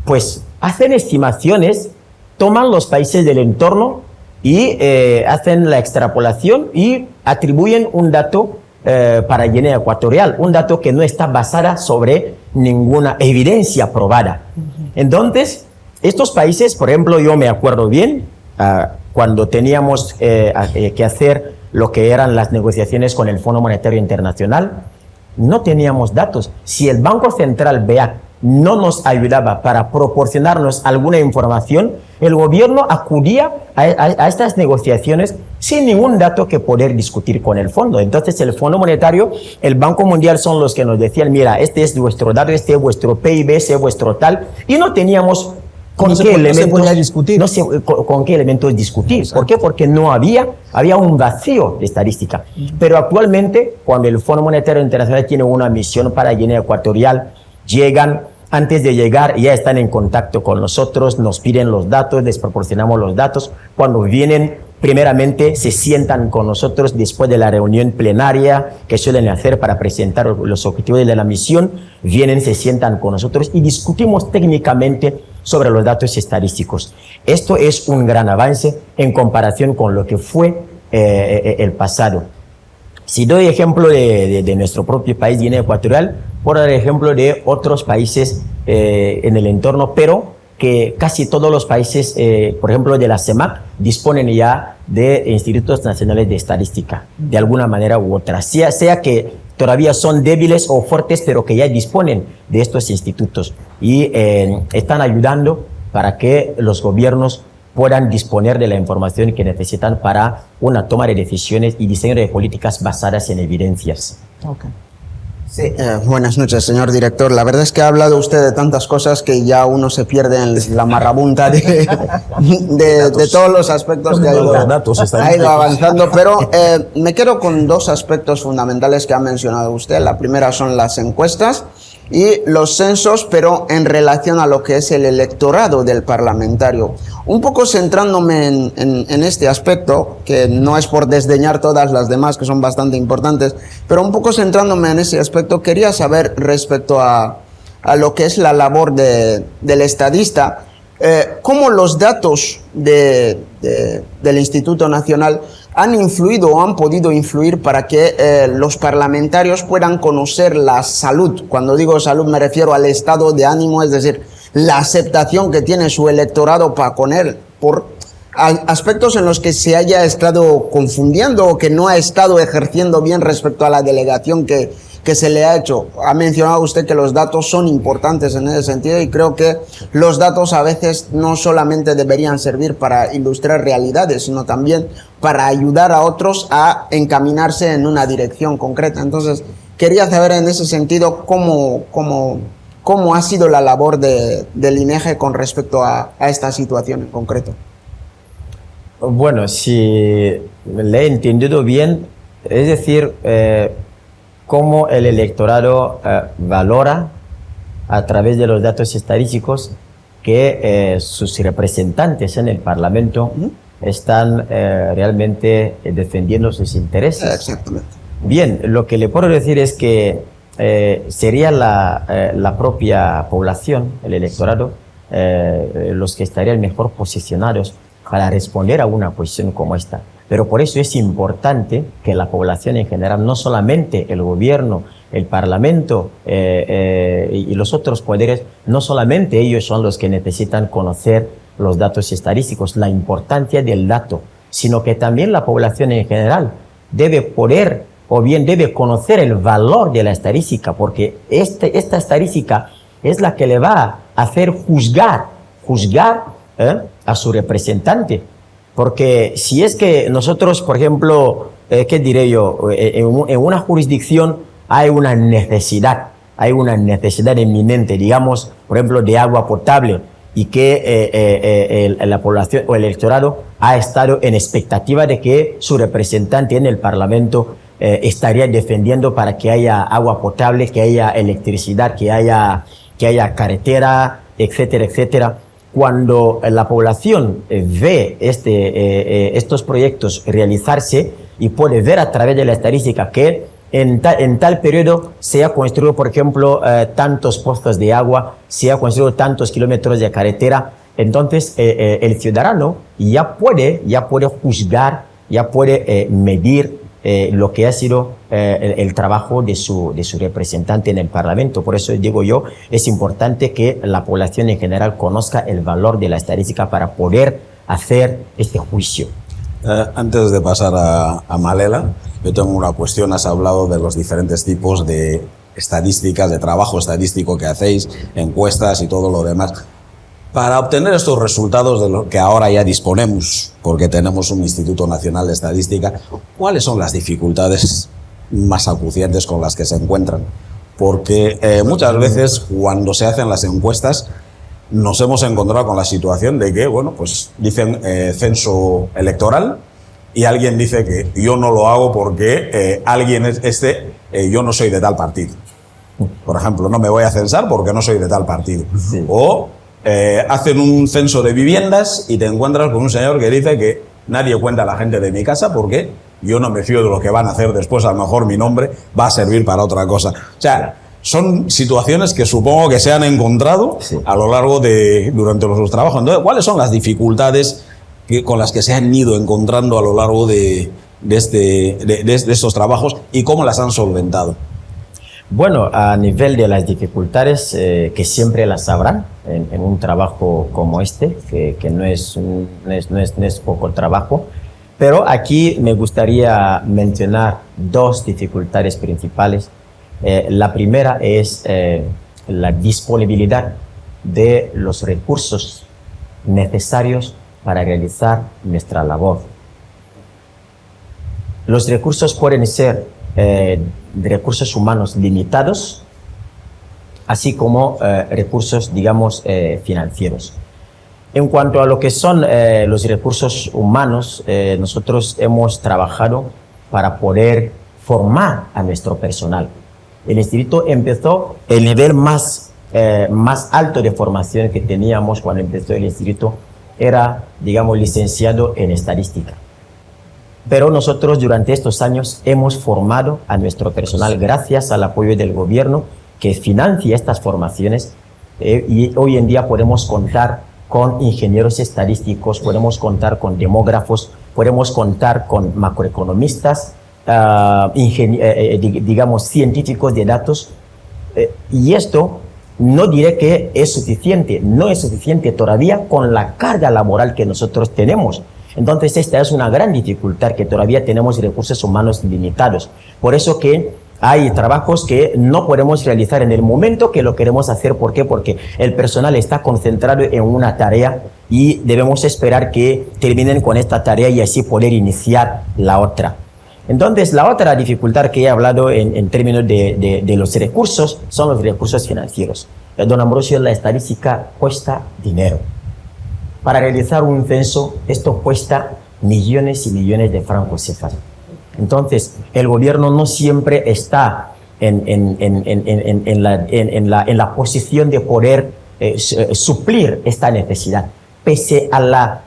pues hacen estimaciones, toman los países del entorno y hacen la extrapolación y atribuyen un dato para Guinea Ecuatorial, un dato que no está basada sobre ninguna evidencia probada. Entonces, estos países, por ejemplo, yo me acuerdo bien, cuando teníamos que hacer lo que eran las negociaciones con el Fondo Monetario Internacional, no teníamos datos. Si el Banco Central BEAC no nos ayudaba para proporcionarnos alguna información, el gobierno acudía a estas negociaciones sin ningún dato que poder discutir con el fondo. Entonces el Fondo Monetario, el Banco Mundial son los que nos decían, mira, este es vuestro dato, este es vuestro PIB, este es vuestro tal, y no teníamos con qué elementos discutir. ¿Por qué? Porque no había un vacío de estadística. Pero actualmente, cuando el Fondo Monetario Internacional tiene una misión para Guinea Ecuatorial, antes de llegar ya están en contacto con nosotros, nos piden los datos, les proporcionamos los datos. Cuando vienen, primeramente se sientan con nosotros después de la reunión plenaria que suelen hacer para presentar los objetivos de la misión, vienen, se sientan con nosotros y discutimos técnicamente sobre los datos estadísticos. Esto es un gran avance en comparación con lo que fue el pasado. Si doy ejemplo de nuestro propio país, Guinea Ecuatorial, por dar ejemplo de otros países en el entorno, pero que casi todos los países, por ejemplo de la CEMAC, disponen ya de institutos nacionales de estadística, de alguna manera u otra, sea que todavía son débiles o fuertes, pero que ya disponen de estos institutos y están ayudando para que los gobiernos puedan disponer de la información que necesitan para una toma de decisiones y diseño de políticas basadas en evidencias. Okay. Sí, buenas noches, señor director. La verdad es que ha hablado usted de tantas cosas que ya uno se pierde en la marabunta de todos los aspectos que ha ido avanzando, pero me quedo con dos aspectos fundamentales que ha mencionado usted. La primera son las encuestas y los censos, pero en relación a lo que es el electorado del parlamentario. Un poco centrándome en este aspecto, que no es por desdeñar todas las demás, que son bastante importantes, pero un poco centrándome en ese aspecto, quería saber respecto a lo que es la labor del estadista, cómo los datos del Instituto Nacional han influido o han podido influir para que los parlamentarios puedan conocer la salud. Cuando digo salud me refiero al estado de ánimo, es decir, la aceptación que tiene su electorado para con él, por aspectos en los que se haya estado confundiendo o que no ha estado ejerciendo bien respecto a la delegación que se le ha hecho. Ha mencionado usted que los datos son importantes en ese sentido y creo que los datos a veces no solamente deberían servir para ilustrar realidades, sino también para ayudar a otros a encaminarse en una dirección concreta. Entonces, quería saber en ese sentido cómo ha sido la labor del INEGE con respecto a esta situación en concreto. Bueno, si le he entendido bien, es decir, cómo el electorado valora a través de los datos estadísticos que sus representantes en el Parlamento están realmente defendiendo sus intereses. Exactamente. Bien, lo que le puedo decir es que sería la propia población, el electorado, los que estarían mejor posicionados para responder a una cuestión como esta. Pero por eso es importante que la población en general, no solamente el gobierno, el parlamento y los otros poderes, no solamente ellos son los que necesitan conocer los datos estadísticos, la importancia del dato, sino que también la población en general debe poder o bien debe conocer el valor de la estadística, porque esta estadística es la que le va a hacer juzgar a su representante. Porque si es que nosotros, por ejemplo, ¿qué diré yo? En una jurisdicción hay una necesidad inminente, digamos, por ejemplo, de agua potable, y que la población o el electorado ha estado en expectativa de que su representante en el Parlamento estaría defendiendo para que haya agua potable, que haya electricidad, que haya carretera, etcétera, etcétera. Cuando la población ve estos proyectos realizarse y puede ver a través de la estadística que en tal periodo se ha construido, por ejemplo, tantos pozos de agua, se ha construido tantos kilómetros de carretera, entonces el ciudadano ya puede juzgar, ya puede medir lo que ha sido el trabajo de su representante en el Parlamento. Por eso digo yo, es importante que la población en general conozca el valor de la estadística para poder hacer este juicio. Antes de pasar a Malela, yo tengo una cuestión. Has hablado de los diferentes tipos de estadísticas, de trabajo estadístico que hacéis, encuestas y todo lo demás. Para obtener estos resultados de los que ahora ya disponemos, porque tenemos un Instituto Nacional de Estadística, ¿cuáles son las dificultades más acuciantes con las que se encuentran? Porque muchas veces cuando se hacen las encuestas nos hemos encontrado con la situación de que, bueno, pues dicen censo electoral y alguien dice que yo no lo hago porque yo no soy de tal partido. Por ejemplo, no me voy a censar porque no soy de tal partido. Sí. O hacen un censo de viviendas y te encuentras con un señor que dice que nadie cuenta a la gente de mi casa porque yo no me fío de lo que van a hacer después, a lo mejor mi nombre va a servir para otra cosa. O sea, son situaciones que supongo que se han encontrado a lo largo durante los trabajos. Entonces, ¿cuáles son las dificultades con las que se han ido encontrando a lo largo de estos trabajos y cómo las han solventado? Bueno, a nivel de las dificultades, que siempre las habrá en un trabajo como este, que no es poco trabajo, pero aquí me gustaría mencionar dos dificultades principales. La primera es la disponibilidad de los recursos necesarios para realizar nuestra labor. Los recursos pueden ser de recursos humanos limitados, así como recursos, digamos, financieros. En cuanto a lo que son los recursos humanos, nosotros hemos trabajado para poder formar a nuestro personal. El instituto empezó el nivel más alto de formación que teníamos cuando empezó el instituto era, digamos, licenciado en estadística. Pero nosotros durante estos años hemos formado a nuestro personal gracias al apoyo del gobierno que financia estas formaciones y hoy en día podemos contar con ingenieros estadísticos, podemos contar con demógrafos, podemos contar con macroeconomistas, digamos científicos de datos, y esto no diré que es suficiente, no es suficiente todavía con la carga laboral que nosotros tenemos. Entonces esta es una gran dificultad, que todavía tenemos recursos humanos limitados. Por eso que hay trabajos que no podemos realizar en el momento que lo queremos hacer. ¿Por qué? Porque el personal está concentrado en una tarea y debemos esperar que terminen con esta tarea y así poder iniciar la otra. Entonces la otra dificultad que he hablado en términos de los recursos son los recursos financieros. Don Ambrosio, la estadística cuesta dinero. Para realizar un censo, esto cuesta millones y millones de francos cefas. Entonces, el gobierno no siempre está en la posición de poder suplir esta necesidad, pese a la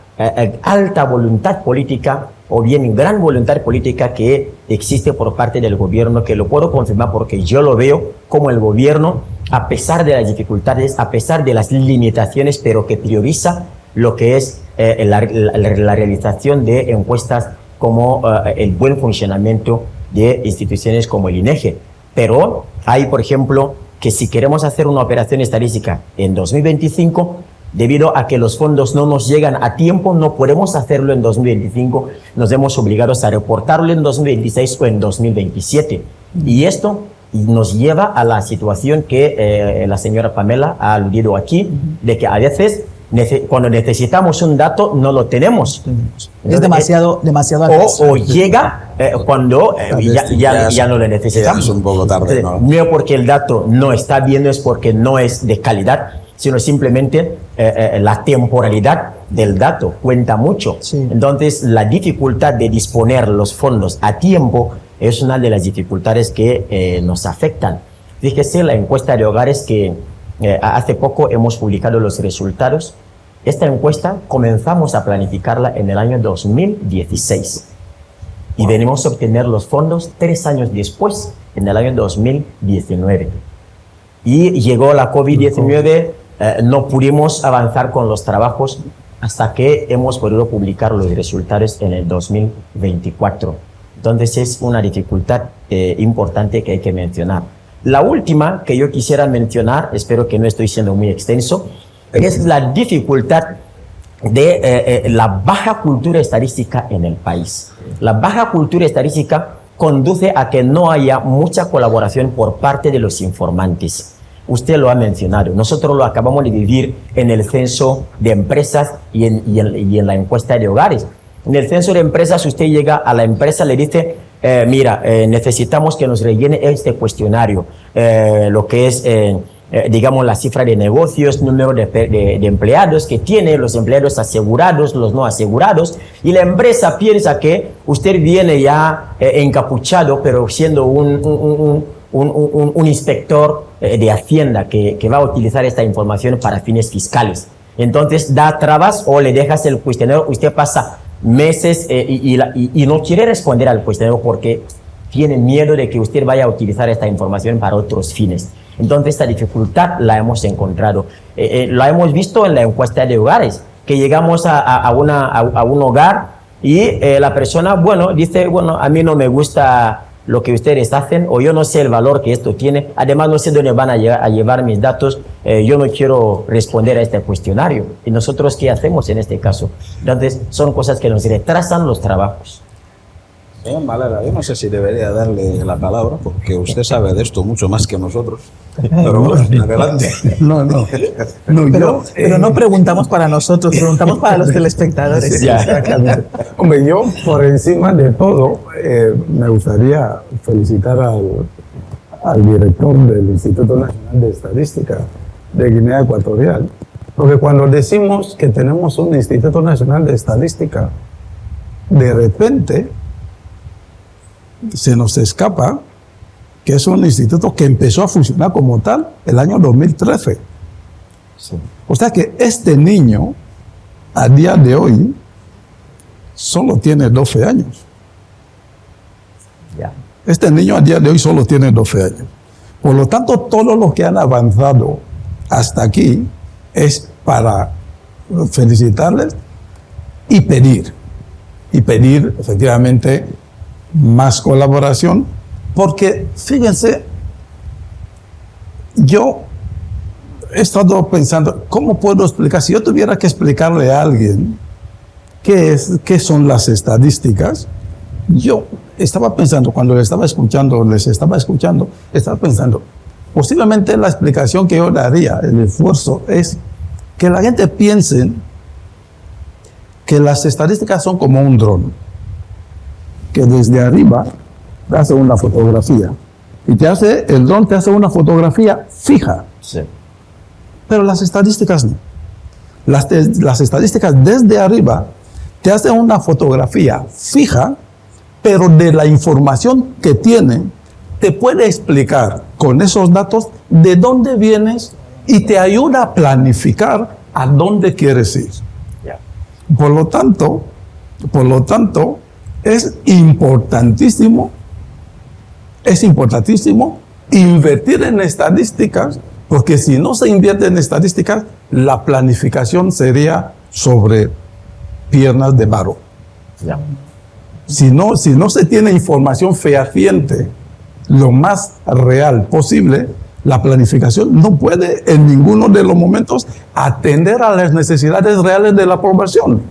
alta voluntad política o bien gran voluntad política que existe por parte del gobierno, que lo puedo confirmar porque yo lo veo como el gobierno, a pesar de las dificultades, a pesar de las limitaciones, pero que prioriza lo que es la realización de encuestas como el buen funcionamiento de instituciones como el INEGI. Pero hay, por ejemplo, que si queremos hacer una operación estadística en 2025, debido a que los fondos no nos llegan a tiempo, no podemos hacerlo en 2025, nos vemos obligados a reportarlo en 2026 o en 2027. Y esto nos lleva a la situación que la señora Pamela ha aludido aquí, de que a veces cuando necesitamos un dato no lo tenemos. Es demasiado o llega cuando ya no lo necesitamos. Es un poco tarde, ¿no? No porque el dato no está bien, no es porque no es de calidad, sino simplemente la temporalidad del dato cuenta mucho. Entonces, la dificultad de disponer los fondos a tiempo es una de las dificultades que nos afectan. Fíjese la encuesta de hogares que hace poco hemos publicado los resultados. Esta encuesta comenzamos a planificarla en el año 2016 y venimos a obtener los fondos 3 años después, en el año 2019. Y llegó la COVID-19, no pudimos avanzar con los trabajos hasta que hemos podido publicar los resultados en el 2024. Entonces es una dificultad importante que hay que mencionar. La última que yo quisiera mencionar, espero que no estoy siendo muy extenso, es la dificultad de la baja cultura estadística en el país. La baja cultura estadística conduce a que no haya mucha colaboración por parte de los informantes. Usted lo ha mencionado, nosotros lo acabamos de vivir en el censo de empresas y en la encuesta de hogares. En el censo de empresas usted llega a la empresa, le dice, mira, necesitamos que nos rellene este cuestionario, lo que es, digamos, la cifra de negocios, número de empleados que tiene, los empleados asegurados, los no asegurados, y la empresa piensa que usted viene ya encapuchado, pero siendo un inspector de Hacienda que va a utilizar esta información para fines fiscales. Entonces da trabas o le dejas el cuestionario, usted pasa meses y no quiere responder al cuestionario porque tiene miedo de que usted vaya a utilizar esta información para otros fines. Entonces esta dificultad la hemos encontrado. La hemos visto en la encuesta de hogares, que llegamos a un hogar y la persona, bueno, dice, bueno, a mí no me gusta lo que ustedes hacen, o yo no sé el valor que esto tiene, además no sé dónde van a llevar mis datos, yo no quiero responder a este cuestionario. ¿Y nosotros qué hacemos en este caso? Entonces, son cosas que nos retrasan los trabajos. Señor Valera, yo no sé si debería darle la palabra, porque usted sabe de esto mucho más que nosotros. Pero bueno, adelante. Pero no preguntamos para nosotros, preguntamos para los telespectadores. Sí, hombre, yo por encima de todo me gustaría felicitar al director del Instituto Nacional de Estadística de Guinea Ecuatorial, porque cuando decimos que tenemos un Instituto Nacional de Estadística, de repente se nos escapa que es un instituto que empezó a funcionar como tal el año 2013. Sí. O sea que este niño, a día de hoy, solo tiene 12 años. Yeah. Este niño a día de hoy solo tiene 12 años. Por lo tanto, todos los que han avanzado hasta aquí es para felicitarles y pedir efectivamente más colaboración, porque fíjense, yo he estado pensando, ¿cómo puedo explicar? Si yo tuviera que explicarle a alguien qué son las estadísticas, yo estaba pensando, cuando les estaba escuchando, estaba pensando, posiblemente la explicación que yo daría, el esfuerzo, es que la gente piense que las estadísticas son como un dron, que desde arriba te hace una fotografía y el dron te hace una fotografía fija. Sí. Pero las estadísticas no. Las estadísticas desde arriba te hacen una fotografía fija, pero de la información que tiene, te puede explicar con esos datos de dónde vienes y te ayuda a planificar a dónde quieres ir. Yeah. Por lo tanto, es importantísimo invertir en estadísticas, porque si no se invierte en estadísticas, la planificación sería sobre piernas de barro. Ya. Si no se tiene información fehaciente, lo más real posible, la planificación no puede en ninguno de los momentos atender a las necesidades reales de la población,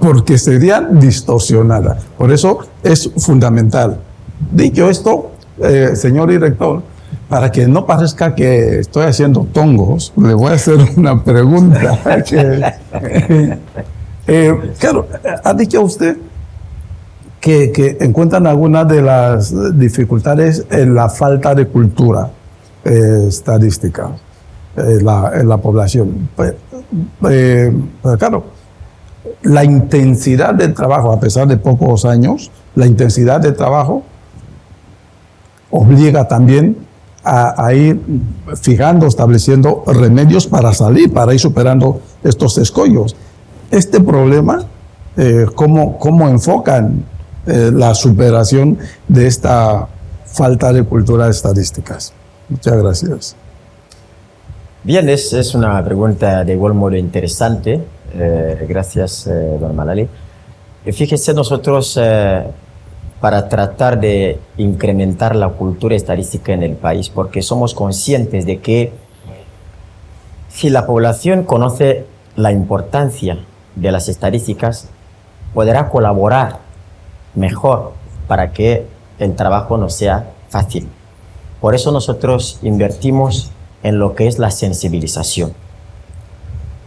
porque sería distorsionada. Por eso es fundamental. Dicho esto, señor director, para que no parezca que estoy haciendo tongos, le voy a hacer una pregunta. Claro, ha dicho usted que encuentran algunas de las dificultades en la falta de cultura estadística en la población. Pero claro, la intensidad del trabajo, a pesar de pocos años, la intensidad del trabajo obliga también a ir fijando, estableciendo remedios para salir, para ir superando estos escollos. Este problema, ¿cómo enfocan la superación de esta falta de cultura de estadísticas? Muchas gracias. Bien, es una pregunta de igual modo interesante. Gracias, don Malali. Fíjese, nosotros para tratar de incrementar la cultura estadística en el país, porque somos conscientes de que si la población conoce la importancia de las estadísticas, podrá colaborar mejor para que el trabajo no sea fácil. Por eso nosotros invertimos en lo que es la sensibilización.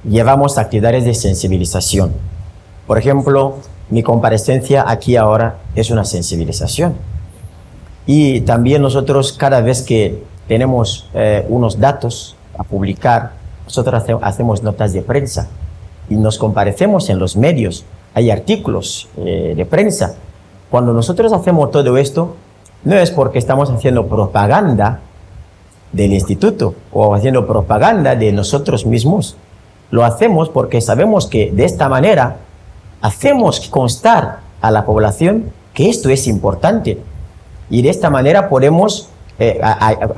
Llevamos actividades de sensibilización. Por ejemplo, mi comparecencia aquí ahora es una sensibilización. Y también nosotros, cada vez que tenemos unos datos a publicar, nosotros hacemos notas de prensa y nos comparecemos en los medios. Hay artículos de prensa. Cuando nosotros hacemos todo esto, no es porque estamos haciendo propaganda del instituto o haciendo propaganda de nosotros mismos. Lo hacemos porque sabemos que de esta manera hacemos constar a la población que esto es importante. Y de esta manera podemos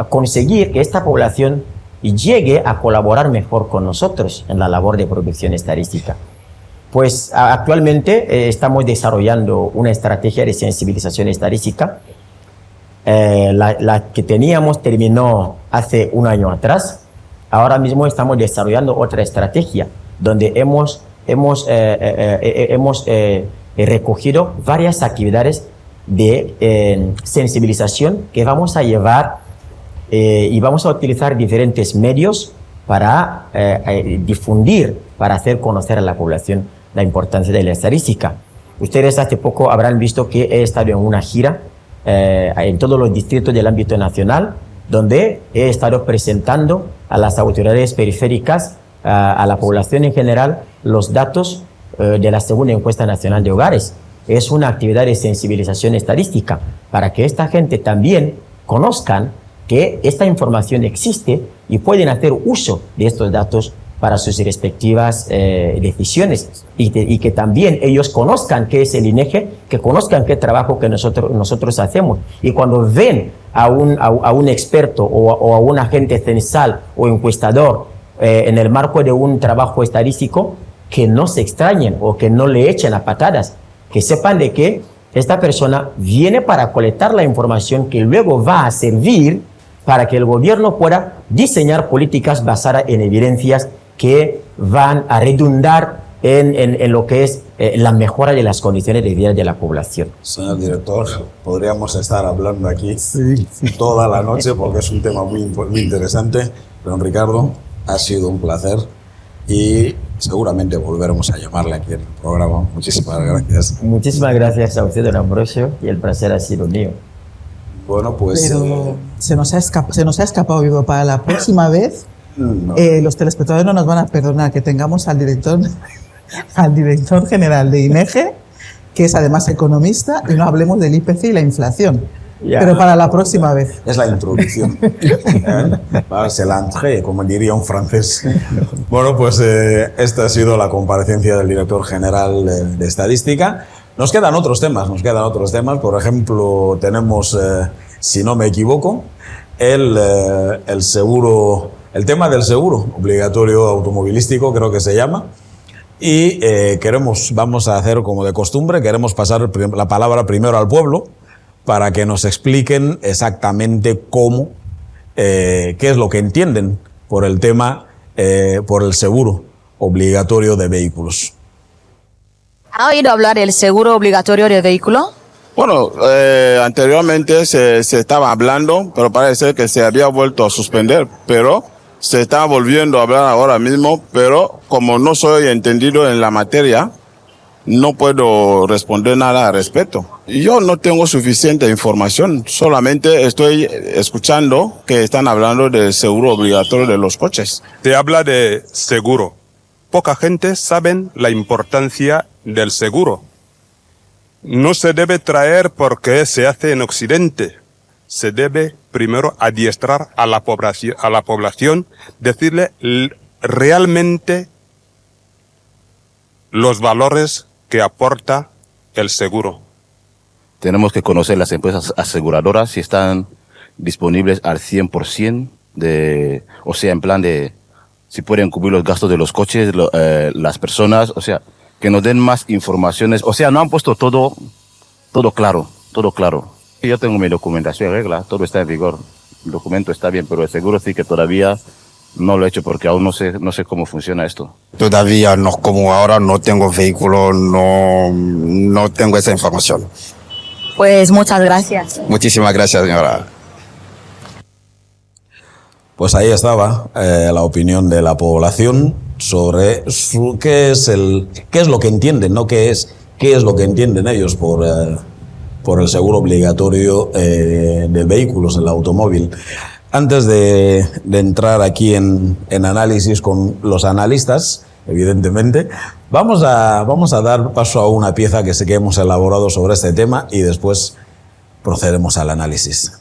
conseguir que esta población llegue a colaborar mejor con nosotros en la labor de producción estadística. Pues actualmente estamos desarrollando una estrategia de sensibilización estadística. La que teníamos terminó hace un año atrás. Ahora mismo estamos desarrollando otra estrategia donde hemos recogido varias actividades de sensibilización que vamos a llevar y vamos a utilizar diferentes medios para difundir, para hacer conocer a la población la importancia de la estadística. Ustedes hace poco habrán visto que he estado en una gira en todos los distritos del ámbito nacional, donde he estado presentando a las autoridades periféricas, a la población en general, los datos de la segunda encuesta nacional de hogares. Es una actividad de sensibilización estadística para que esta gente también conozcan que esta información existe y pueden hacer uso de estos datos para sus respectivas decisiones y que también ellos conozcan qué es el INEGE, que conozcan qué trabajo que nosotros hacemos. Y cuando ven a un experto o a un agente censal o encuestador en el marco de un trabajo estadístico, que no se extrañen o que no le echen a patadas, que sepan de que esta persona viene para colectar la información que luego va a servir para que el gobierno pueda diseñar políticas basadas en evidencias que van a redundar en lo que es la mejora de las condiciones de vida de la población. Señor director, podríamos estar hablando aquí toda la noche porque es un tema muy interesante. Don Ricardo, ha sido un placer y seguramente volveremos a llamarle aquí en el programa. Muchísimas gracias. Muchísimas gracias a usted, don Ambrosio, y el placer ha sido mío. Bueno, pues... Pero se nos ha escapado, digo, para la próxima vez, no. Los telespectadores no nos van a perdonar que tengamos al director general de INEGE, que es además economista, y no hablemos del IPC y la inflación. Pero para la próxima vez. Es la introducción. C'est l'entrée, como diría un francés. Bueno, pues esta ha sido la comparecencia del director general de Estadística. Nos quedan otros temas. Por ejemplo, tenemos, si no me equivoco, el tema del seguro obligatorio automovilístico, creo que se llama. Y vamos a hacer como de costumbre, queremos pasar la palabra primero al pueblo para que nos expliquen exactamente cómo, qué es lo que entienden por el tema, por el seguro obligatorio de vehículos. ¿Ha oído hablar del seguro obligatorio de vehículo? Bueno, anteriormente se estaba hablando, pero parece que se había vuelto a suspender, pero se está volviendo a hablar ahora mismo, pero como no soy entendido en la materia, no puedo responder nada al respecto. Yo no tengo suficiente información, solamente estoy escuchando que están hablando del seguro obligatorio de los coches. Te habla de seguro. Poca gente sabe la importancia del seguro. No se debe traer porque se hace en Occidente. Se debe primero adiestrar a la población, decirle realmente los valores que aporta el seguro. Tenemos que conocer las empresas aseguradoras si están disponibles al 100%, o sea, en plan de si pueden cubrir los gastos de los coches, las personas, o sea, que nos den más informaciones. O sea, no han puesto todo claro. Yo tengo mi documentación en regla, todo está en vigor, el documento está bien, pero el seguro sí que todavía no lo he hecho porque aún no sé cómo funciona esto. Todavía no, como ahora no tengo vehículo, no tengo esa información. Pues muchas gracias. Muchísimas gracias, señora. Pues ahí estaba la opinión de la población sobre qué es lo que entienden, no qué es lo que entienden ellos por el seguro obligatorio de vehículos, el automóvil. Antes de entrar aquí en análisis con los analistas, evidentemente, vamos a dar paso a una pieza que sé que hemos elaborado sobre este tema y después procederemos al análisis.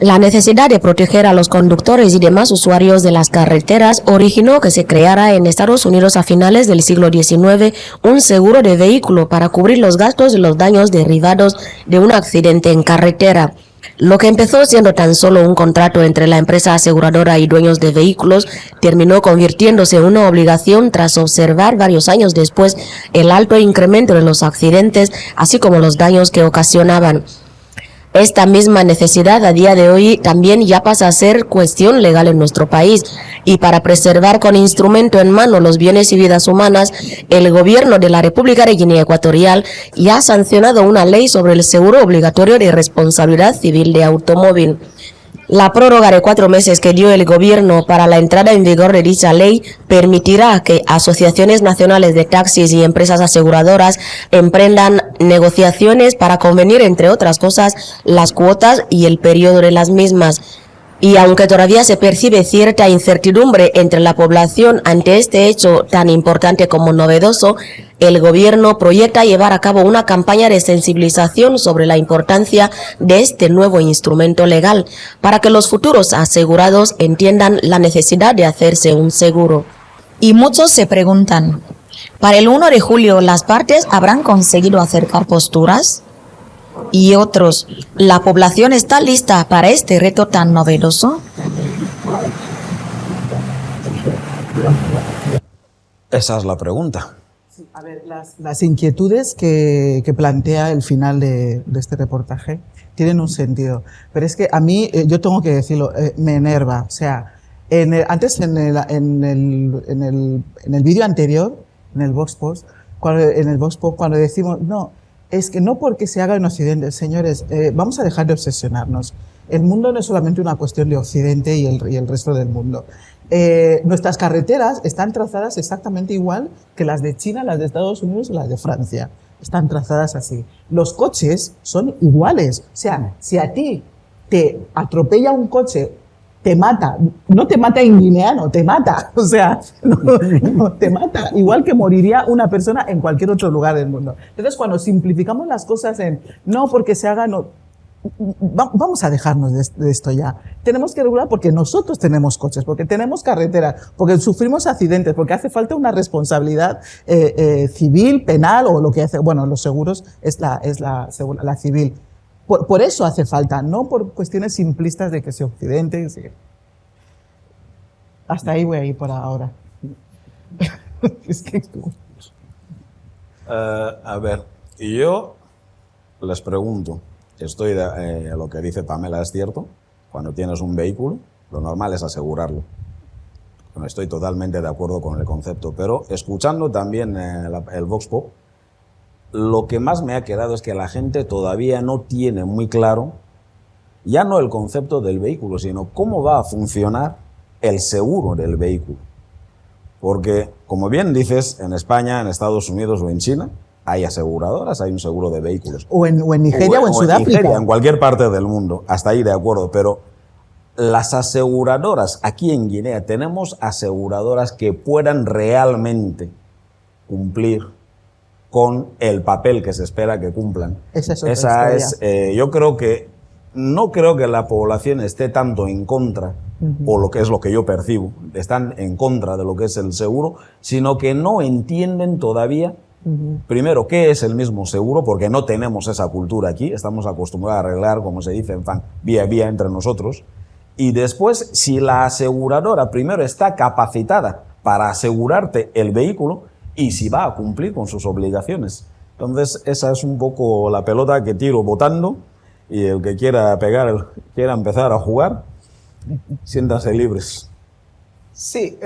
La necesidad de proteger a los conductores y demás usuarios de las carreteras originó que se creara en Estados Unidos a finales del siglo XIX un seguro de vehículo para cubrir los gastos de los daños derivados de un accidente en carretera. Lo que empezó siendo tan solo un contrato entre la empresa aseguradora y dueños de vehículos terminó convirtiéndose en una obligación tras observar varios años después el alto incremento de los accidentes, así como los daños que ocasionaban. Esta misma necesidad a día de hoy también ya pasa a ser cuestión legal en nuestro país, y para preservar con instrumento en mano los bienes y vidas humanas, el gobierno de la República de Guinea Ecuatorial ya ha sancionado una ley sobre el seguro obligatorio de responsabilidad civil de automóvil. La prórroga de 4 meses que dio el gobierno para la entrada en vigor de dicha ley permitirá que asociaciones nacionales de taxis y empresas aseguradoras emprendan negociaciones para convenir, entre otras cosas, las cuotas y el periodo de las mismas. Y aunque todavía se percibe cierta incertidumbre entre la población ante este hecho tan importante como novedoso, el gobierno proyecta llevar a cabo una campaña de sensibilización sobre la importancia de este nuevo instrumento legal para que los futuros asegurados entiendan la necesidad de hacerse un seguro. Y muchos se preguntan, ¿para el 1 de julio las partes habrán conseguido acercar posturas? Y otros, ¿la población está lista para este reto tan novedoso? Esa es la pregunta. Sí, a ver, las inquietudes que plantea el final de este reportaje tienen un sentido, pero es que a mí, yo tengo que decirlo, me enerva. O sea, antes en el vídeo anterior, en el Vox Post, cuando decimos, no, es que no porque se haga en Occidente, señores, vamos a dejar de obsesionarnos. El mundo no es solamente una cuestión de Occidente y el resto del mundo. Nuestras carreteras están trazadas exactamente igual que las de China, las de Estados Unidos y las de Francia. Están trazadas así. Los coches son iguales. O sea, si a ti te atropella un coche te mata. No te mata en guineano, te mata. O sea, no, te mata. Igual que moriría una persona en cualquier otro lugar del mundo. Entonces, cuando simplificamos las cosas en no porque se haga, no, vamos a dejarnos de esto ya. Tenemos que regular porque nosotros tenemos coches, porque tenemos carreteras, porque sufrimos accidentes, porque hace falta una responsabilidad civil, penal o lo que hace. Bueno, los seguros es la civil. Por eso hace falta, no por cuestiones simplistas de que se accidente. Sí. Hasta ahí voy a ir por ahora. Es que... a ver, yo les pregunto, lo que dice Pamela es cierto, cuando tienes un vehículo, lo normal es asegurarlo. Bueno, estoy totalmente de acuerdo con el concepto, pero escuchando también el Vox Pop, lo que más me ha quedado es que la gente todavía no tiene muy claro, ya no el concepto del vehículo, sino cómo va a funcionar el seguro del vehículo. Porque, como bien dices, en España, en Estados Unidos o en China, hay aseguradoras, hay un seguro de vehículos. O en Nigeria o en Sudáfrica. Nigeria, en cualquier parte del mundo, hasta ahí de acuerdo, pero las aseguradoras, aquí en Guinea, tenemos aseguradoras que puedan realmente cumplir con el papel que se espera que cumplan. Esa es, yo creo que, no creo que la población esté tanto en contra, o lo que es lo que yo percibo, están en contra de lo que es el seguro, sino que no entienden todavía, primero, qué es el mismo seguro, porque no tenemos esa cultura aquí, estamos acostumbrados a arreglar, como se dice en fan, vía a vía entre nosotros, y después, si la aseguradora primero está capacitada para asegurarte el vehículo, y si va a cumplir con sus obligaciones. Entonces, esa es un poco la pelota que tiro botando, y el que quiera quiera empezar a jugar, siéntanse libres. Sí,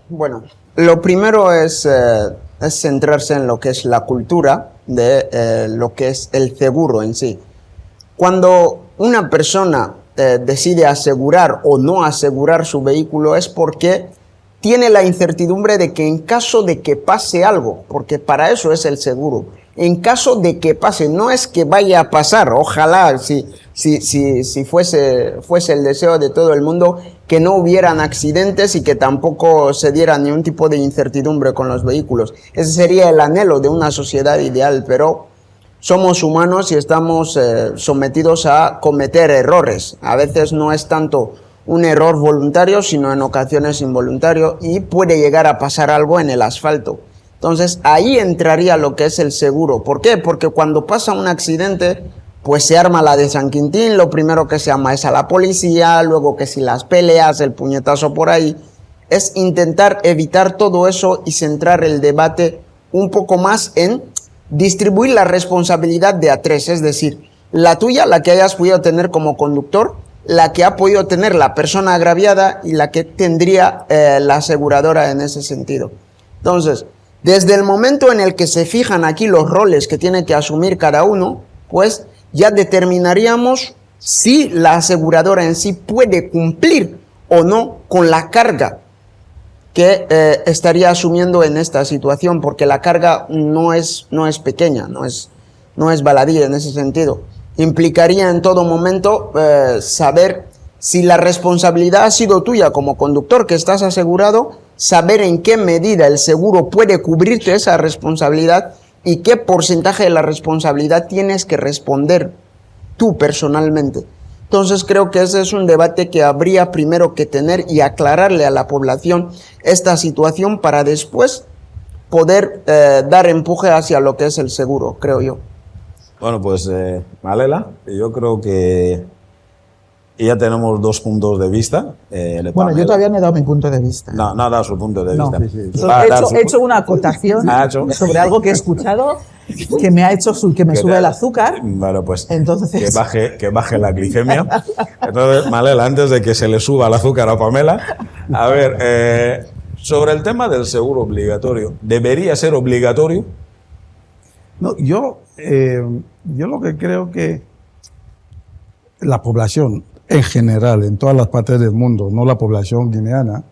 bueno, lo primero es centrarse en lo que es la cultura de lo que es el seguro en sí. Cuando una persona decide asegurar o no asegurar su vehículo es porque tiene la incertidumbre de que en caso de que pase algo, porque para eso es el seguro, en caso de que pase, no es que vaya a pasar, ojalá si fuese el deseo de todo el mundo que no hubieran accidentes y que tampoco se diera ningún tipo de incertidumbre con los vehículos. Ese sería el anhelo de una sociedad ideal, pero somos humanos y estamos sometidos a cometer errores. A veces no es tanto un error voluntario, sino en ocasiones involuntario, y puede llegar a pasar algo en el asfalto. Entonces, ahí entraría lo que es el seguro. ¿Por qué? Porque cuando pasa un accidente, pues se arma la de San Quintín, lo primero que se llama es a la policía, luego que si las peleas, el puñetazo por ahí, es intentar evitar todo eso y centrar el debate un poco más en distribuir la responsabilidad de a tres, es decir, la tuya, la que hayas podido tener como conductor, la que ha podido tener la persona agraviada y la que tendría la aseguradora en ese sentido. Entonces, desde el momento en el que se fijan aquí los roles que tiene que asumir cada uno, pues ya determinaríamos si la aseguradora en sí puede cumplir o no con la carga que estaría asumiendo en esta situación, porque la carga no es pequeña, no es baladí en ese sentido. Implicaría en todo momento saber si la responsabilidad ha sido tuya como conductor que estás asegurado, saber en qué medida el seguro puede cubrirte esa responsabilidad y qué porcentaje de la responsabilidad tienes que responder tú personalmente. Entonces creo que ese es un debate que habría primero que tener y aclararle a la población esta situación para después poder dar empuje hacia lo que es el seguro, creo yo. Bueno, pues Malela, yo creo que ya tenemos dos puntos de vista. Bueno, yo todavía no he dado mi punto de vista. No ha dado su punto de vista. He hecho una acotación sobre algo que he escuchado que me ha hecho que me sube el azúcar. Bueno, pues entonces... que baje la glicemia. Entonces, Malela, antes de que se le suba el azúcar a Pamela, a ver, sobre el tema del seguro obligatorio, ¿debería ser obligatorio? No, yo lo que creo que la población en general, en todas las partes del mundo, no la población guineana,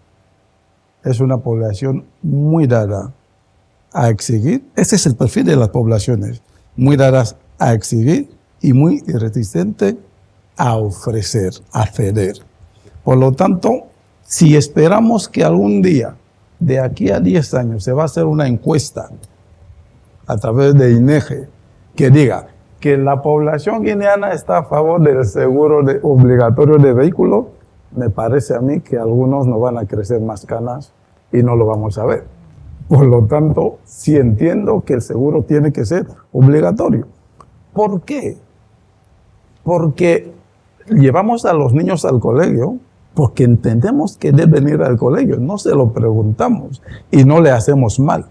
es una población muy dada a exigir. Ese es el perfil de las poblaciones, muy dadas a exigir y muy resistente a ofrecer, a ceder. Por lo tanto, si esperamos que algún día, de aquí a 10 años, se va a hacer una encuesta a través de INEGI que diga que la población guineana está a favor del seguro obligatorio de vehículos, me parece a mí que algunos no van a crecer más canas y no lo vamos a ver. Por lo tanto, sí entiendo que el seguro tiene que ser obligatorio. ¿Por qué? Porque llevamos a los niños al colegio porque entendemos que deben ir al colegio, no se lo preguntamos y no le hacemos mal.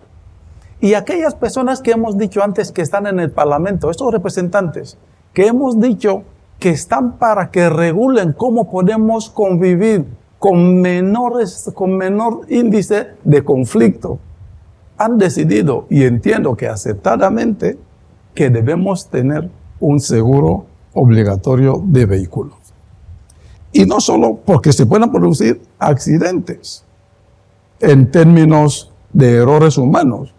Y aquellas personas que hemos dicho antes que están en el Parlamento, estos representantes, que hemos dicho que están para que regulen cómo podemos convivir con menor índice de conflicto, han decidido, y entiendo que acertadamente, que debemos tener un seguro obligatorio de vehículos. Y no solo porque se puedan producir accidentes en términos de errores humanos,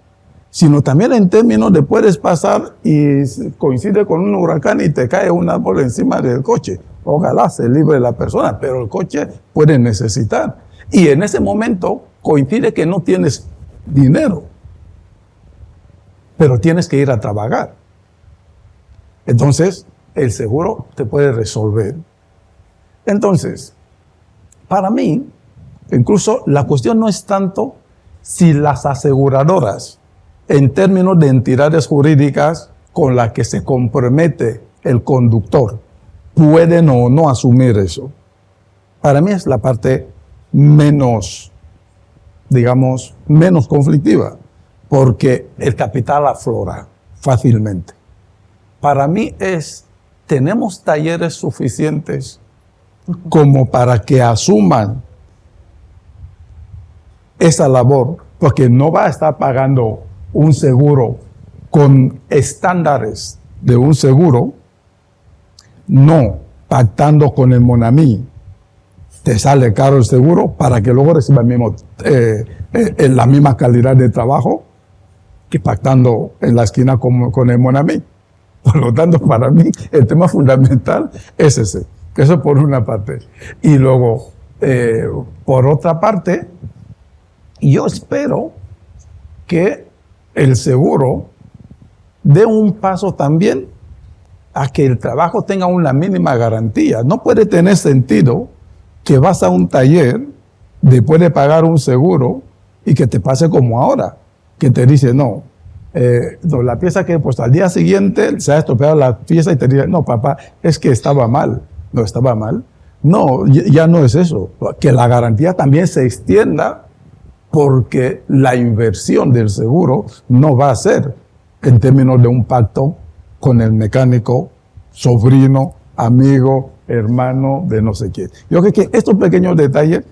sino también en términos de puedes pasar y coincide con un huracán y te cae un árbol encima del coche. Ojalá se libre la persona, pero el coche puede necesitar. Y en ese momento coincide que no tienes dinero, pero tienes que ir a trabajar. Entonces, el seguro te puede resolver. Entonces, para mí, incluso la cuestión no es tanto si las aseguradoras, en términos de entidades jurídicas con las que se compromete el conductor, pueden o no asumir eso. Para mí es la parte menos, digamos, menos conflictiva, porque el capital aflora fácilmente. Para mí tenemos talleres suficientes como para que asuman esa labor, porque no va a estar pagando un seguro con estándares de un seguro, no pactando con el Monami. Te sale caro el seguro para que luego reciba la misma calidad de trabajo que pactando en la esquina con el Monami. Por lo tanto, para mí, el tema fundamental es ese. Eso por una parte. Y luego, por otra parte, yo espero que el seguro dé un paso también a que el trabajo tenga una mínima garantía. No puede tener sentido que vas a un taller después de pagar un seguro y que te pase como ahora, que te dice, no, la pieza que he puesto al día siguiente se ha estropeado la pieza y te dice, no, papá, es que estaba mal. No estaba mal. No, ya no es eso. Que la garantía también se extienda, porque la inversión del seguro no va a ser en términos de un pacto con el mecánico, sobrino, amigo, hermano de no sé quién. Yo creo que estos pequeños detalles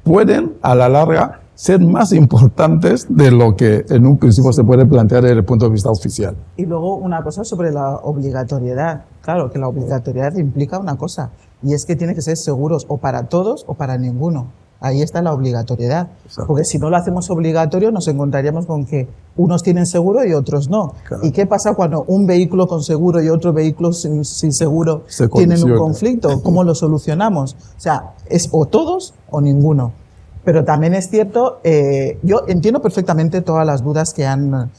pueden a la larga ser más importantes de lo que en un principio se puede plantear desde el punto de vista oficial. Y luego una cosa sobre la obligatoriedad. Claro, que la obligatoriedad implica una cosa, y es que tiene que ser seguros o para todos o para ninguno. Ahí está la obligatoriedad. Exacto. Porque si no lo hacemos obligatorio, nos encontraríamos con que unos tienen seguro y otros no. Claro. ¿Y qué pasa cuando un vehículo con seguro y otro vehículo sin seguro tienen un conflicto? ¿Cómo lo solucionamos? O sea, es o todos o ninguno. Pero también es cierto, yo entiendo perfectamente todas las dudas que han